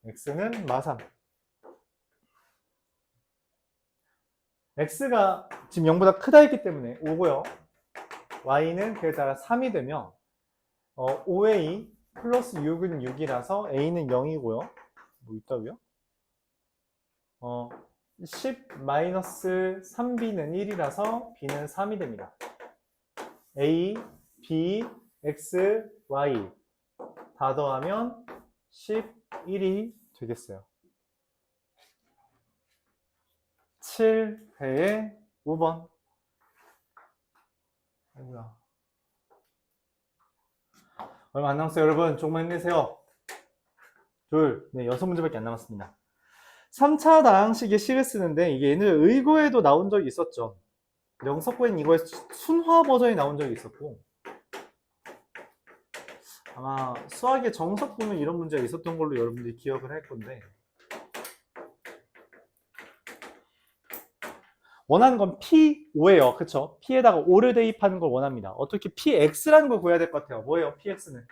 [SPEAKER 1] x는 마삼. x가 지금 0보다 크다 했기 때문에 5고요. y는 그에 따라 3이 되면 5a 플러스 6은 6이라서 a는 0이고요. 뭐 있다고요? 10 마이너스 3b는 1이라서 b는 3이 됩니다. a, b, x, y 다 더하면 11이 되겠어요. 7회에 5번. 아이고야. 얼마 안 남았어요, 여러분. 조금만 힘내세요. 네, 6문제밖에 안 남았습니다. 3차 다항식의 식을 쓰는데 이게 얘는 의고에도 나온 적이 있었죠. 영석고에는 이거의 순화 버전이 나온 적이 있었고 아마 수학의 정석분은 이런 문제가 있었던 걸로 여러분들이 기억을 할 건데 원하는 건 P5예요. 그쵸? P에다가 5를 대입하는 걸 원합니다. 어떻게 PX라는 걸 구해야 될 것 같아요. 뭐예요? PX는?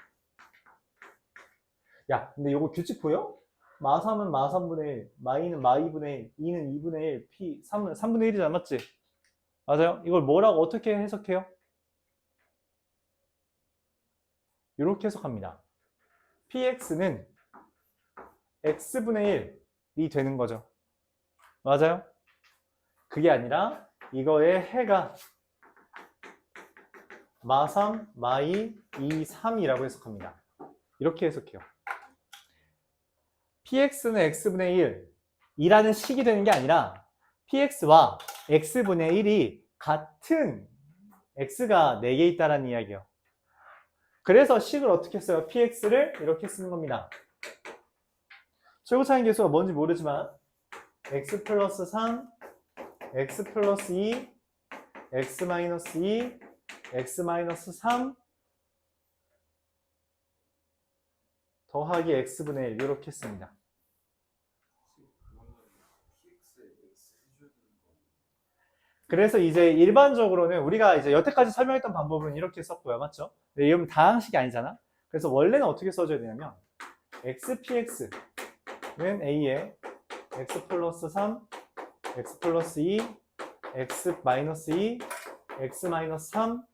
[SPEAKER 1] 야, 근데 이거 규칙 보여? 마3은 마3분의 1, 마이는 마2분의 1, 2는 2분의 1, P3은 3분의 1이잖아. 맞지? 맞아요? 이걸 뭐라고 어떻게 해석해요? 이렇게 해석합니다. PX는 X분의 1이 되는 거죠. 맞아요? 그게 아니라 이거의 해가 마3, 마2, 2, 3이라고 해석합니다. 이렇게 해석해요. PX는 X분의 1이라는 식이 되는 게 아니라 PX와 X분의 1이 같은 X가 4개 있다는 이야기예요. 그래서 식을 어떻게 써요? PX를 이렇게 쓰는 겁니다. 최고차인 계수가 뭔지 모르지만 X 플러스 3, X 플러스 2, X 마이너스 2, X 마이너스 3 더하기 X분의 1 이렇게 씁니다. 그래서 이제 일반적으로는 우리가 이제 여태까지 설명했던 방법은 이렇게 썼고요. 맞죠? 근데 이건 다항식이 아니잖아. 그래서 원래는 어떻게 써줘야 되냐면 XPX는 A에 X 플러스 3, X 플러스 2, X 마이너스 2, X 마이너스 3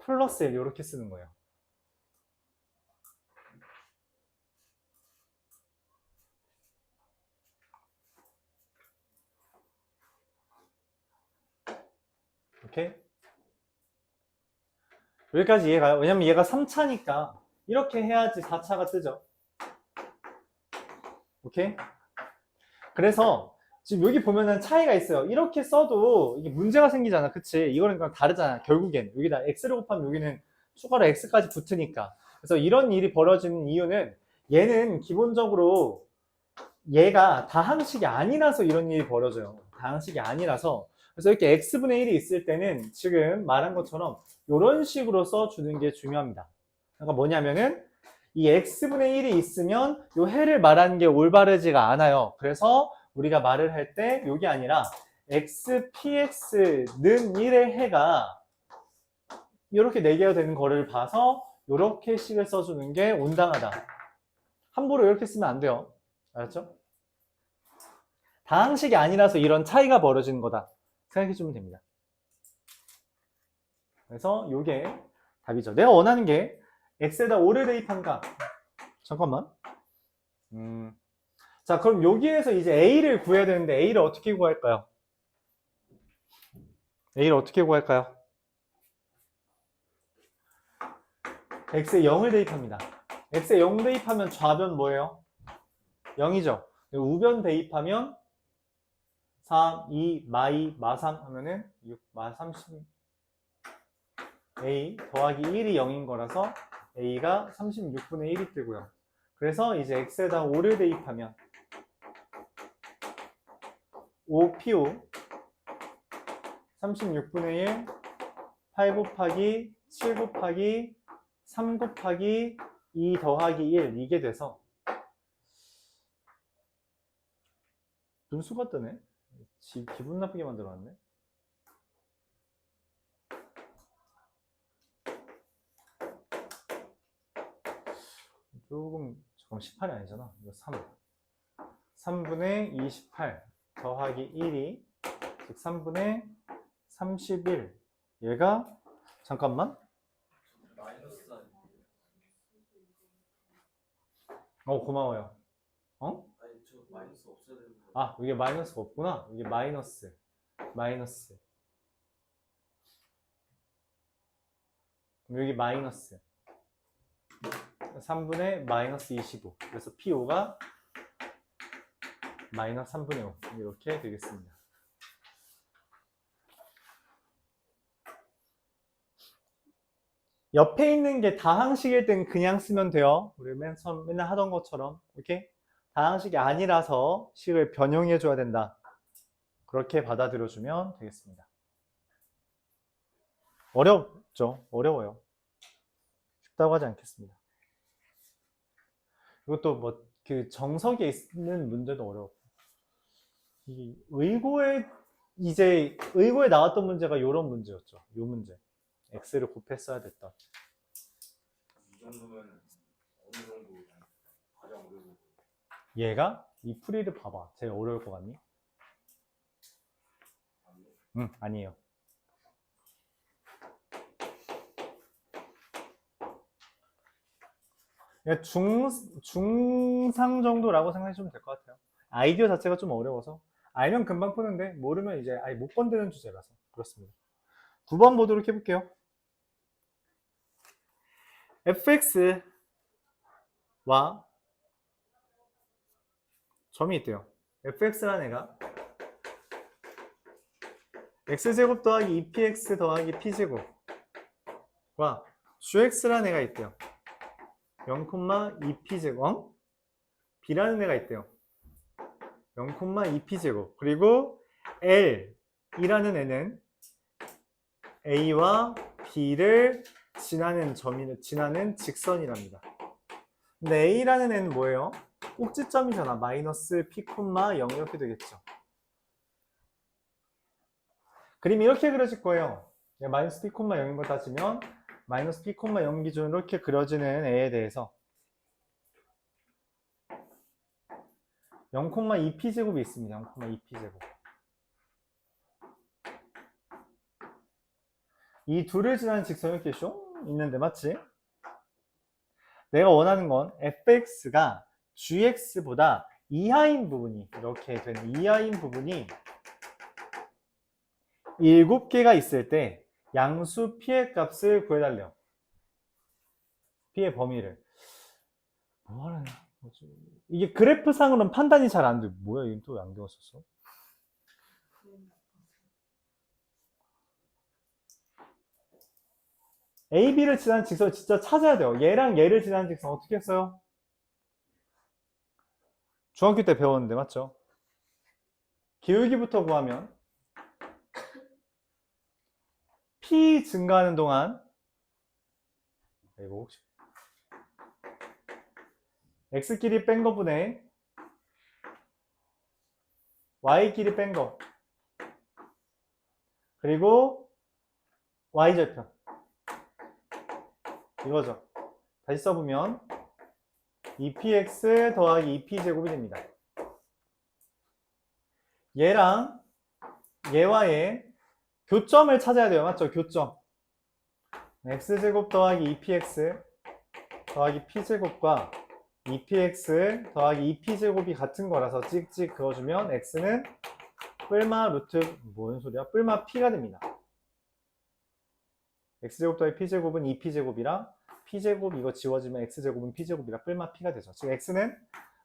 [SPEAKER 1] 플러스 1 이렇게 쓰는 거예요. 오케이? 여기까지 이해가요? 왜냐면 얘가 3차니까 이렇게 해야지 4차가 뜨죠. 오케이? 그래서 지금 여기 보면은 차이가 있어요. 이렇게 써도 이게 문제가 생기잖아. 그치? 이거는 그냥 다르잖아. 결국엔 여기다 x를 곱하면 여기는 추가로 x까지 붙으니까. 그래서 이런 일이 벌어지는 이유는 얘는 기본적으로 얘가 다항식이 아니라서 이런 일이 벌어져요. 다항식이 아니라서. 그래서 이렇게 x분의 1이 있을 때는 지금 말한 것처럼 이런 식으로 써주는 게 중요합니다. 그러니까 뭐냐면은 이 x분의 1이 있으면 이 해를 말하는 게 올바르지가 않아요. 그래서 우리가 말을 할 때 이게 아니라 xpx는 1의 해가 이렇게 4개가 되는 거를 봐서 이렇게 식을 써주는 게 온당하다. 함부로 이렇게 쓰면 안 돼요. 알았죠? 다항식이 아니라서 이런 차이가 벌어지는 거다 생각해주면 됩니다. 그래서 이게 답이죠. 내가 원하는 게 x에다 5를 대입한 값. 잠깐만. 자, 그럼 여기에서 이제 a를 구해야 되는데 a를 어떻게 구할까요? a를 어떻게 구할까요? x에 0을 대입합니다. x에 0 대입하면 좌변 뭐예요? 0이죠. 우변 대입하면 3, 2, 마2, 마3 하면은 6, 마30 a 더하기 1이 0인 거라서 a가 36분의 1이 뜨고요. 그래서 이제 x에다 5를 대입하면 5PO 36분의 1 8 곱하기 7 곱하기 3 곱하기 2 더하기 1 이게 돼서 분수가 뜨네? 기분 나쁘게 만들어놨네. 조금 잠깐 18이 아니잖아. 이거 3분의 28 더하기 1이 즉 3분의 31 얘가 잠깐만
[SPEAKER 5] 마이너스
[SPEAKER 1] 고마워요. 어?
[SPEAKER 2] 아니 저 마이너스 없어야 되는 거.
[SPEAKER 1] 아 이게 마이너스가 없구나. 이게 마이너스 여기 마이너스 3분의 마이너스 25 그래서 PO가 마이너스 3분의 5 이렇게 되겠습니다. 옆에 있는 게 다항식일 땐 그냥 쓰면 돼요. 우리 맨날 하던 것처럼. 오케이? 다항식이 아니라서 식을 변형해 줘야 된다. 그렇게 받아들여 주면 되겠습니다. 어렵죠? 어려워요. 쉽다고 하지 않겠습니다. 이것도 뭐 그 정석에 있는 문제도 어렵고 이 의고에 나왔던 문제가 이런 문제였죠. 요 문제. x를 곱했어야 됐다.
[SPEAKER 6] 이 정도면 어느 정도 가장 어려운 거?
[SPEAKER 1] 얘가 이 풀이를 봐봐. 제일 어려울 것 같니? 응, 아니에요. 중상 정도라고 생각하시면 될 것 같아요. 아이디어 자체가 좀 어려워서 알면 금방 푸는데 모르면 이제 아예 못 건드는 주제라서 그렇습니다. 9번 보도록 해볼게요. fx와 점이 있대요. fx라는 애가 x제곱 더하기 2px 더하기 p제곱과 gx라는 애가 있대요. 0,2p제곱 b라는 애가 있대요. 0,2p제곱 그리고 l이라는 애는 a와 b를 지나는 직선이랍니다. 근데 a라는 애는 뭐예요? 꼭지점이잖아. 마이너스 p, 0 이렇게 되겠죠. 그림이 이렇게 그려질 거예요. 마이너스 p, 0인 걸 따지면 마이너스 p, 0 기준으로 이렇게 그려지는 애에 대해서 0,2p제곱이 있습니다. 0,2p제곱. 이 둘을 지나는 직선이 이렇게 숑 있는데 맞지? 내가 원하는 건 fx가 gx보다 이하인 부분이 이렇게 되는 이하인 부분이 7개가 있을 때 양수 p의 값을 구해달래요. p의 범위를. 뭐 하는 거지? 이게 그래프상으로는 판단이 잘 안 돼. 뭐야, 이건 또 안경 썼어? A, B를 지나는 직선 진짜 찾아야 돼요. 얘랑 얘를 지나는 직선 어떻게 했어요? 중학교 때 배웠는데, 맞죠? 기울기부터 구하면 P 증가하는 동안 이거 혹시 X끼리 뺀 거분의 Y끼리 뺀 거 그리고 Y절편 이거죠. 다시 써보면 2px 더하기 2p제곱이 됩니다. 얘랑 얘와의 교점을 찾아야 돼요. 맞죠? 교점. x제곱 더하기 2px 더하기 p제곱과 2px 더하기 2p제곱이 같은 거라서 찍찍 그어주면 x는 뿔마 루트 뭔 소리야? 뿔마 p가 됩니다. x제곱 더하기 p제곱은 2p제곱이랑 p제곱 이거 지워지면 x제곱은 p제곱이라 뿔마 p가 되죠. 즉 x는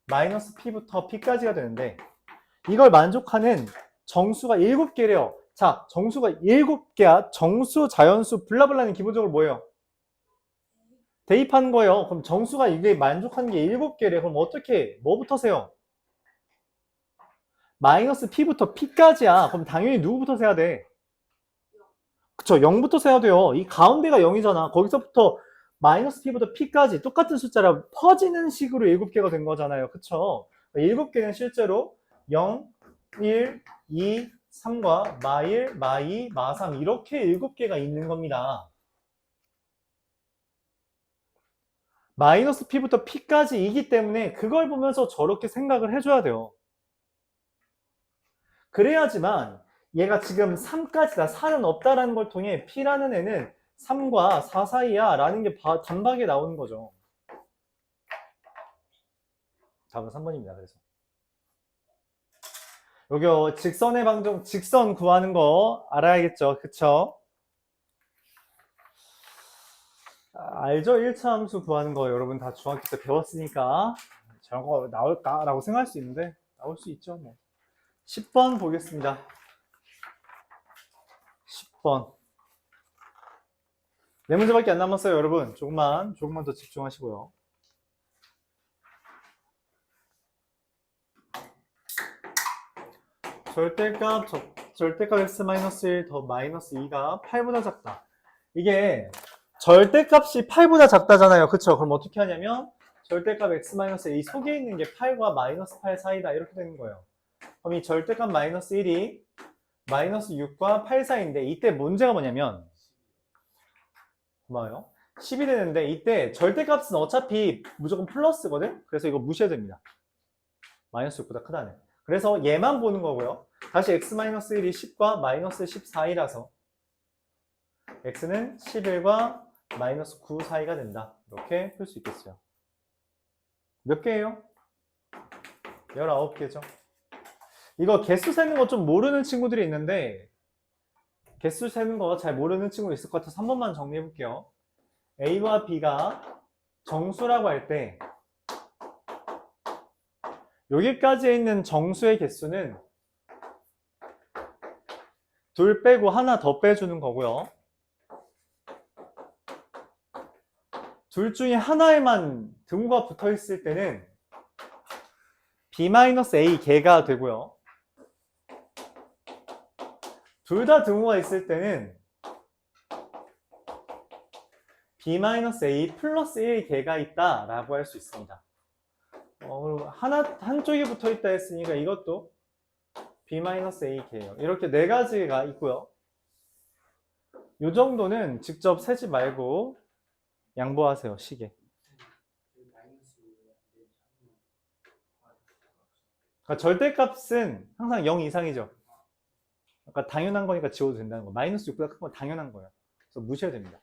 [SPEAKER 1] 마이너스 p부터 p까지가 되는데 이걸 만족하는 정수가 7개래요. 자, 정수가 7개야. 정수, 자연수, 블라블라는 기본적으로 뭐예요? 대입한 거예요. 그럼 정수가 이게 만족한 게 7개래. 그럼 어떻게, 뭐부터 세요? 마이너스 P부터 P까지야. 그럼 당연히 누구부터 세야 돼? 그쵸, 0부터 세야 돼요. 이 가운데가 0이잖아. 거기서부터 마이너스 P부터 P까지 똑같은 숫자라 퍼지는 식으로 7개가 된 거잖아요. 그쵸? 7개는 실제로 0, 1, 2, 3과 마1, 마2, 마3 이렇게 7개가 있는 겁니다. 마이너스 P부터 P까지이기 때문에 그걸 보면서 저렇게 생각을 해줘야 돼요. 그래야지만 얘가 지금 3까지다, 4는 없다라는 걸 통해 P라는 애는 3과 4 사이야 라는 게 단박에 나오는 거죠. 답은 3번입니다. 그래서 여기 직선의 방정, 직선 구하는 거 알아야겠죠. 그쵸? 알죠? 1차 함수 구하는 거 여러분 다 중학교 때 배웠으니까 저런 거 나올까? 라고 생각할 수 있는데 나올 수 있죠. 뭐. 10번 보겠습니다. 10번. 네 문제밖에 안 남았어요, 여러분. 조금만 더 집중하시고요. 절대값 x-1 더 마이너스 2가 8보다 작다. 이게 절대값이 8보다 작다잖아요. 그쵸? 그럼 어떻게 하냐면 절대값 x-a 속에 있는 게 8과 마이너스 8 사이다. 이렇게 되는 거예요. 그럼 이 절대값 마이너스 1이 마이너스 6과 8 사이인데 이때 문제가 뭐냐면 고마워요. 10이 되는데 이때 절대값은 어차피 무조건 플러스거든? 그래서 이거 무시해야 됩니다. 마이너스 6보다 크다는. 그래서 얘만 보는 거고요. 다시 x-1이 10과 마이너스 10 사이라서 x는 11과 마이너스 9 사이가 된다. 이렇게 풀 수 있겠어요. 몇 개예요? 19개죠. 이거 개수 세는 거 좀 모르는 친구들이 있는데 개수 세는 거 잘 모르는 친구 있을 것 같아서 한 번만 정리해 볼게요. A와 B가 정수라고 할 때 여기까지에 있는 정수의 개수는 둘 빼고 하나 더 빼주는 거고요. 둘 중에 하나에만 등호가 붙어 있을 때는 B-A 개가 되고요. 둘 다 등호가 있을 때는 B-A 플러스 1 개가 있다 라고 할 수 있습니다. 그리고 한쪽에 붙어 있다 했으니까 이것도 B-A 개예요. 이렇게 네 가지가 있고요. 이 정도는 직접 세지 말고 양보하세요. 식에. 그러니까 절대값은 항상 0 이상이죠. 그러니까 당연한 거니까 지워도 된다는 거. 마이너스 6보다 큰 건 당연한 거예요. 그래서 무시해야 됩니다.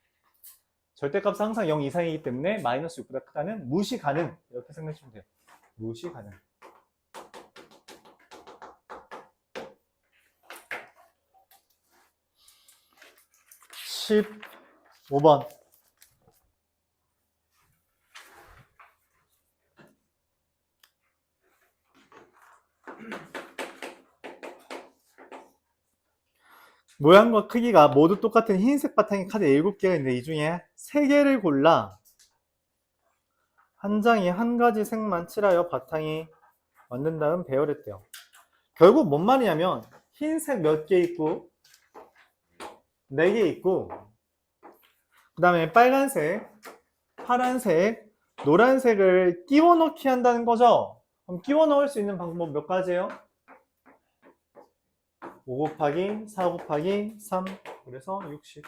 [SPEAKER 1] 절대값은 항상 0 이상이기 때문에 마이너스 6보다 크다는 무시 가능. 이렇게 생각하시면 돼요. 무시 가능. 십 5번. 모양과 크기가 모두 똑같은 흰색 바탕의 카드 7개가 있는데 이 중에 3개를 골라 한 장에 한 가지 색만 칠하여 바탕이 만든 다음 배열했대요. 결국 뭔 말이냐면 흰색 몇 개 있고 4개 있고 그 다음에 빨간색, 파란색, 노란색을 끼워 넣기 한다는 거죠. 그럼 끼워 넣을 수 있는 방법 몇 가지예요? 5 곱하기 4 곱하기 3 그래서 60.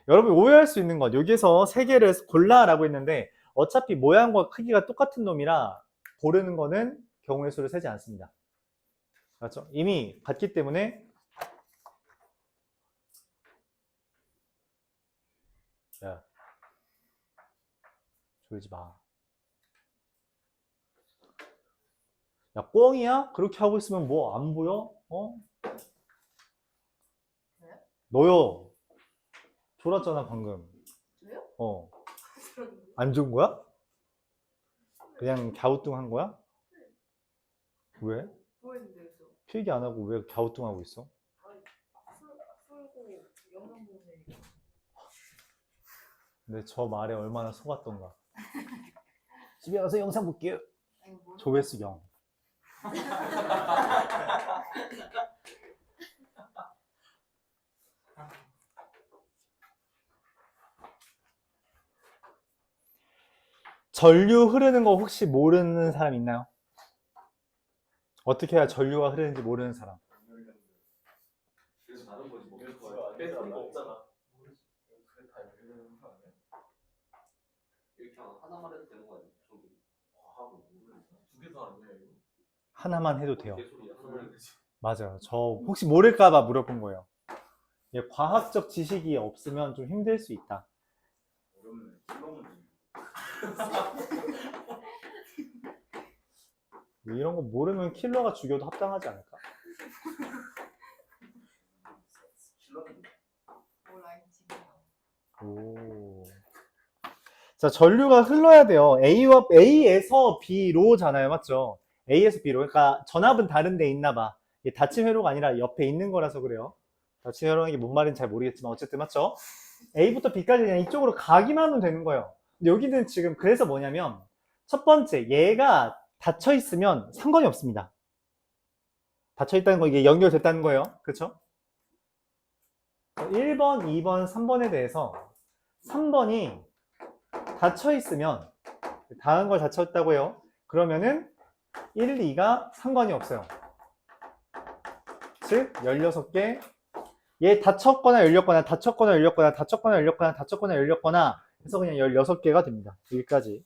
[SPEAKER 1] 여러분 오해할 수 있는 건 여기서 3개를 골라라고 했는데 어차피 모양과 크기가 똑같은 놈이라 고르는 거는 경우의 수를 세지 않습니다. 맞죠? 이미 같기 때문에 야 졸지 마. 야 뻥이야? 그렇게 하고 있으면 뭐 안 보여? 어? 너요. 졸았잖아 방금.
[SPEAKER 4] 저요?
[SPEAKER 1] 안 좋은 거야? 그냥 갸우뚱한 거야? 왜?
[SPEAKER 4] 뭐 했는데요, 저?
[SPEAKER 1] 필기 안 하고 왜 갸우뚱하고 있어?
[SPEAKER 4] 풀고 영상 보는데
[SPEAKER 1] 근데 저 말에 얼마나 속았던가. 집에 와서 영상 볼게요.
[SPEAKER 4] 이거 뭐?
[SPEAKER 1] 조회수 0. 전류 흐르는 거 혹시 모르는 사람 있나요? 어떻게 해야 전류가 흐르는지 모르는 사람.
[SPEAKER 2] 그래서 다른 거지 뭐.
[SPEAKER 6] 이거
[SPEAKER 2] 뺏는 거 없잖아.
[SPEAKER 6] 그래 다 연결되는 거 아니야?
[SPEAKER 2] 이렇게 하나만 해도 되는 거 아니야? 저기
[SPEAKER 6] 과학을 모르는 두개다 아니야 이거?
[SPEAKER 1] 하나만 해도 돼요.
[SPEAKER 2] 개소리야. 하나만 되지.
[SPEAKER 1] 맞아요. 저 혹시 모를까봐 물어본 거예요. 이게 과학적 지식이 없으면 좀 힘들 수 있다.
[SPEAKER 6] 어렵네. 실험 문제.
[SPEAKER 1] 이런 거 모르면 킬러가 죽여도 합당하지 않을까?
[SPEAKER 6] 실험 문제.
[SPEAKER 4] 라인 지금.
[SPEAKER 1] 오. 자, 전류가 흘러야 돼요. A에서 B로잖아요. 맞죠? A에서 B로. 그러니까 전압은 다른 데 있나 봐. 이게 닫힌 회로가 아니라 옆에 있는 거라서 그래요. 닫힌 회로라는 게 뭔 말인지 잘 모르겠지만 어쨌든 맞죠? A부터 B까지 그냥 이쪽으로 가기만 하면 되는 거예요. 근데 여기는 지금 그래서 뭐냐면 첫 번째, 얘가 닫혀 있으면 상관이 없습니다. 닫혀 있다는 거 이게 연결됐다는 거예요. 그렇죠? 1번, 2번, 3번에 대해서 3번이 닫혀 있으면 다른 걸 닫혀 있다고 해요. 그러면은 1, 2가 상관이 없어요. 즉 16개 얘 닫혔거나 열렸거나 닫혔거나 열렸거나 닫혔거나 열렸거나 닫혔거나 열렸거나 해서 그냥 16개가 됩니다. 여기까지.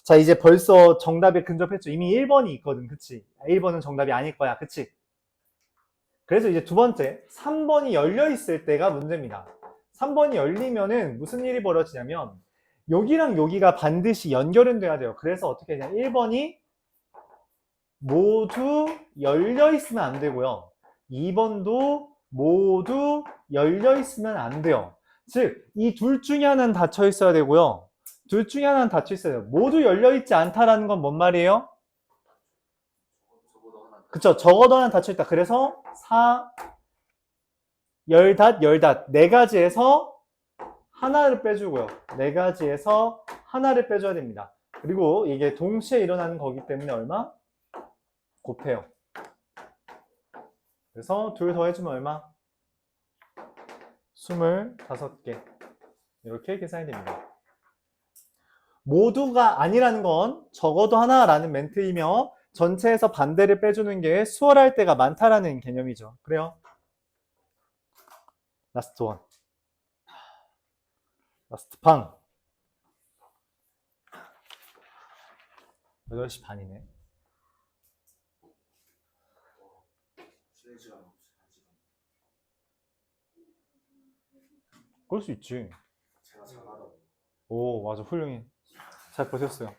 [SPEAKER 1] 자, 이제 벌써 정답에 근접했죠. 이미 1번이 있거든. 그치? 1번은 정답이 아닐 거야. 그치? 그래서 이제 두 번째 3번이 열려 있을 때가 문제입니다. 3번이 열리면은 무슨 일이 벌어지냐면 여기랑 여기가 반드시 연결은 돼야 돼요. 그래서 어떻게 되냐? 1번이 모두 열려 있으면 안 되고요. 2번도 모두 열려 있으면 안 돼요. 즉, 이 둘 중에 하나는 닫혀 있어야 되고요. 둘 중에 하나는 닫혀 있어야 돼요. 모두 열려 있지 않다라는 건 뭔 말이에요?
[SPEAKER 2] 적어도 하나.
[SPEAKER 1] 그쵸? 적어도 하나는 닫혀 있다. 그래서 4, 열닷 네 가지에서 하나를 빼주고요. 네 가지에서 하나를 빼줘야 됩니다. 그리고 이게 동시에 일어나는 거기 때문에 얼마? 곱해요. 그래서 둘 더해주면 얼마? 25개. 이렇게 계산이 됩니다. 모두가 아니라는 건 적어도 하나라는 멘트이며 전체에서 반대를 빼주는 게 수월할 때가 많다라는 개념이죠. 그래요? 라스트 원. 라스트 방. 8시 반이네.
[SPEAKER 6] 쉬는 시간 없이 1시간.
[SPEAKER 1] 그럴 수 있지.
[SPEAKER 6] 제가 잘하다고.
[SPEAKER 1] 오, 맞아. 훌륭해. 잘 버텼어요.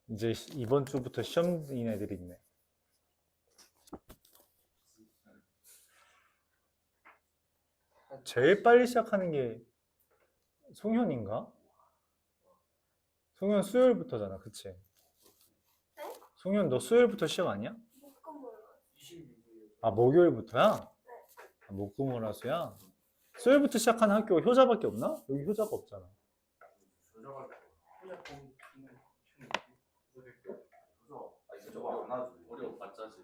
[SPEAKER 1] 이제 이번 주부터 시험인 애들이 있네. 제일 빨리 시작하는 게 송현인가? 송현 수요일부터잖아, 그치?
[SPEAKER 3] 네?
[SPEAKER 1] 송현 너 수요일부터 시험 아니야?
[SPEAKER 3] 목금을
[SPEAKER 6] 26일이에요.
[SPEAKER 1] 아, 목요일부터야? 아, 목금을화수야? 수요일부터 시작하는 학교가 효자밖에 없나? 여기 효자가 없잖아.
[SPEAKER 6] 조정할 때 혼자 보는 저거 안 하죠.
[SPEAKER 2] 어려워 발자지.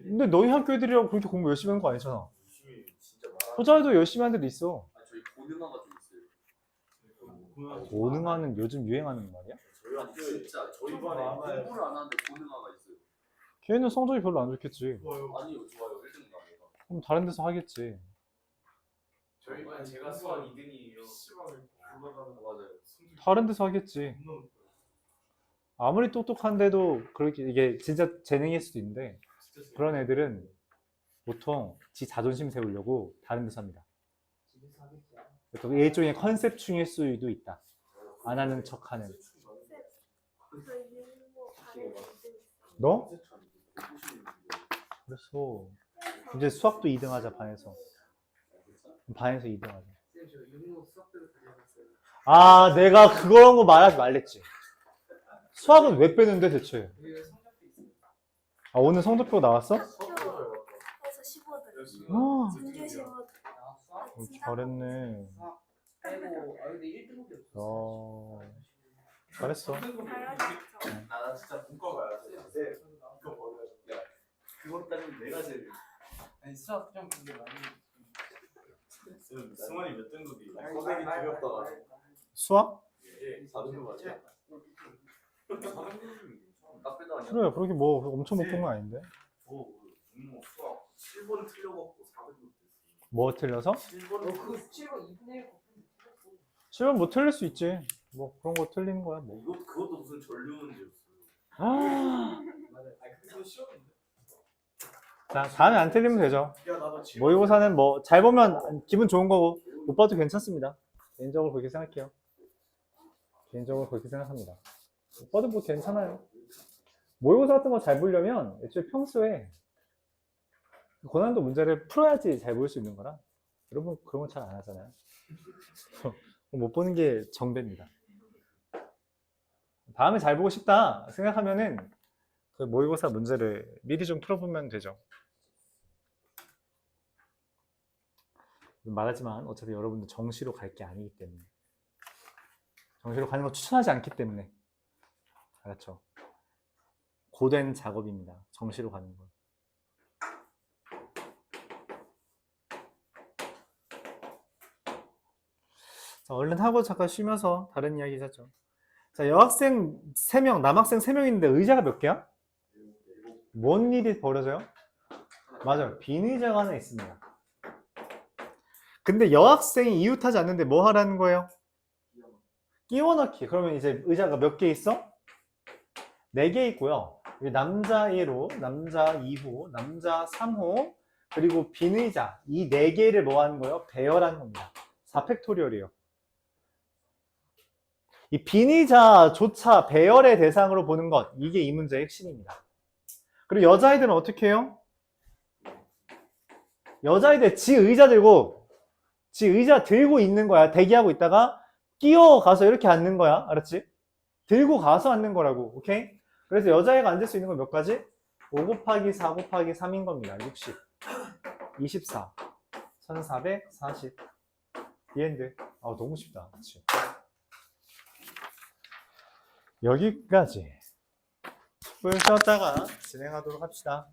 [SPEAKER 1] 근데 너희 학교 애들이라고 그렇게 공부 열심히 한 거 아니잖아.
[SPEAKER 6] 열심히 진짜 말하는
[SPEAKER 1] 효자도 열심히 하는 애들 있어.
[SPEAKER 2] 아 저희 고능화가 좀 있어요.
[SPEAKER 1] 고능화는 요즘 유행하는 말이야?
[SPEAKER 6] 저희
[SPEAKER 2] 아니
[SPEAKER 6] 학교에
[SPEAKER 2] 진짜 저희
[SPEAKER 6] 저희
[SPEAKER 2] 반에
[SPEAKER 6] 반에
[SPEAKER 2] 공부를 안 하는데 고능화가 있어요.
[SPEAKER 1] 걔는 성적이 별로 안 좋겠지.
[SPEAKER 2] 아니요 좋아요. 1등 나와요.
[SPEAKER 1] 그럼 다른 데서 하겠지.
[SPEAKER 5] 저희 반 제가 수학 2등이에요. PC방을 올라가는
[SPEAKER 2] 맞아요.
[SPEAKER 1] 다른 데서 하겠지. 아무리 똑똑한데도 그렇게 이게 진짜 재능일 수도 있는데 그런 애들은 보통 지 자존심 세우려고 다른 데서 합니다.
[SPEAKER 5] 집에서 하겠지.
[SPEAKER 1] 또 일종의 컨셉 중일 수도 있다. 안 하는 척하는.
[SPEAKER 3] 저 유모 반에
[SPEAKER 1] 너? 그래서 이제 수학도 2등 하자 반에서. 반에서 2등 하자.
[SPEAKER 5] 쌤, 저 유모 수학대로 다녀봤어요.
[SPEAKER 1] 아, 내가 그런 거 말하지 말랬지. 수학은 왜 빼는데 대체?
[SPEAKER 5] 여기 성적도 있어요.
[SPEAKER 1] 아, 오늘 성적표 나왔어?
[SPEAKER 3] 그래서 15들.
[SPEAKER 1] 아,
[SPEAKER 3] 진규 15들.
[SPEAKER 5] 나 수학
[SPEAKER 1] 잘했네.
[SPEAKER 5] 수학 빼고 근데 1등급이 없었어.
[SPEAKER 1] 어, 잘했어.
[SPEAKER 3] 잘하셨죠.
[SPEAKER 6] 나 진짜 문과 가야 돼. 근데 그거 버려야 돼. 야, 그것 따지면 내가 제일.
[SPEAKER 5] 아니 수학 좀 근데 많이
[SPEAKER 6] 승원이 몇 등급이? 선생님 두렵다.
[SPEAKER 1] 수학?
[SPEAKER 6] 예, 4등급 맞지? 4등급이면
[SPEAKER 2] 딱 빼도 아니야?
[SPEAKER 1] 그래, 그렇게 뭐 엄청 못 본 건 아닌데.
[SPEAKER 6] 뭐 수학 7번 틀려갖고 4등급 됐어.
[SPEAKER 1] 뭐 틀려서?
[SPEAKER 6] 7번
[SPEAKER 5] 그거 7번 2분의 1 곱하기 틀렸어.
[SPEAKER 1] 시험 뭐 틀릴 수 있지. 뭐 그런 거 틀리는 거야, 뭐.
[SPEAKER 6] 그것도 무슨 전류 문제였어.
[SPEAKER 1] 아,
[SPEAKER 5] 맞아요. 아 그거 시험인데.
[SPEAKER 1] 자, 다음에 안 틀리면 되죠.
[SPEAKER 6] 야 나도
[SPEAKER 1] 모의고사는 뭐 잘 보면 기분 좋은 거고 못 봐도 괜찮습니다. 개인적으로 그렇게 생각해요. 개인적으로 그렇게 생각합니다. 못 봐도 뭐 괜찮아요. 모의고사 같은 거 잘 보려면 애초에 평소에 고난도 문제를 풀어야지 잘 볼 수 있는 거라 여러분 그런 건 잘 안 하잖아요. 못 보는 게 정배입니다. 다음에 잘 보고 싶다 생각하면은 그 모의고사 문제를 미리 좀 풀어보면 되죠. 말하지만 어차피 여러분들 정시로 갈 게 아니기 때문에 정시로 가는 거 추천하지 않기 때문에 알았죠? 고된 작업입니다. 정시로 가는 건. 자, 얼른 하고 잠깐 쉬면서 다른 이야기 하죠. 자, 여학생 3명, 남학생 3명인데 의자가 몇 개야? 뭔 일이 벌어져요? 맞아요. 빈 의자가 하나 있습니다. 근데 여학생이 이웃하지 않는데 뭐 하라는 거예요? 끼워 넣기. 그러면 이제 의자가 몇 개 있어? 4개 있고요. 남자 1호, 남자 2호, 남자 3호, 그리고 빈 의자. 이 4개를 뭐 하는 거예요? 배열하는 겁니다. 4팩토리얼이에요. 이 빈 의자조차 배열의 대상으로 보는 것. 이게 이 문제의 핵심입니다. 그리고 여자아이들은 어떻게 해요? 여자아이들 지 의자 들고 있는 거야. 대기하고 있다가 끼어가서 이렇게 앉는 거야. 알았지? 들고 가서 앉는 거라고. 오케이? 그래서 여자애가 앉을 수 있는 건 몇 가지? 5 곱하기 4 곱하기 3인 겁니다. 60, 24, 1440. 이엔드. 아, 너무 쉽다. 그치? 여기까지. 물 쉬었다가 진행하도록 합시다.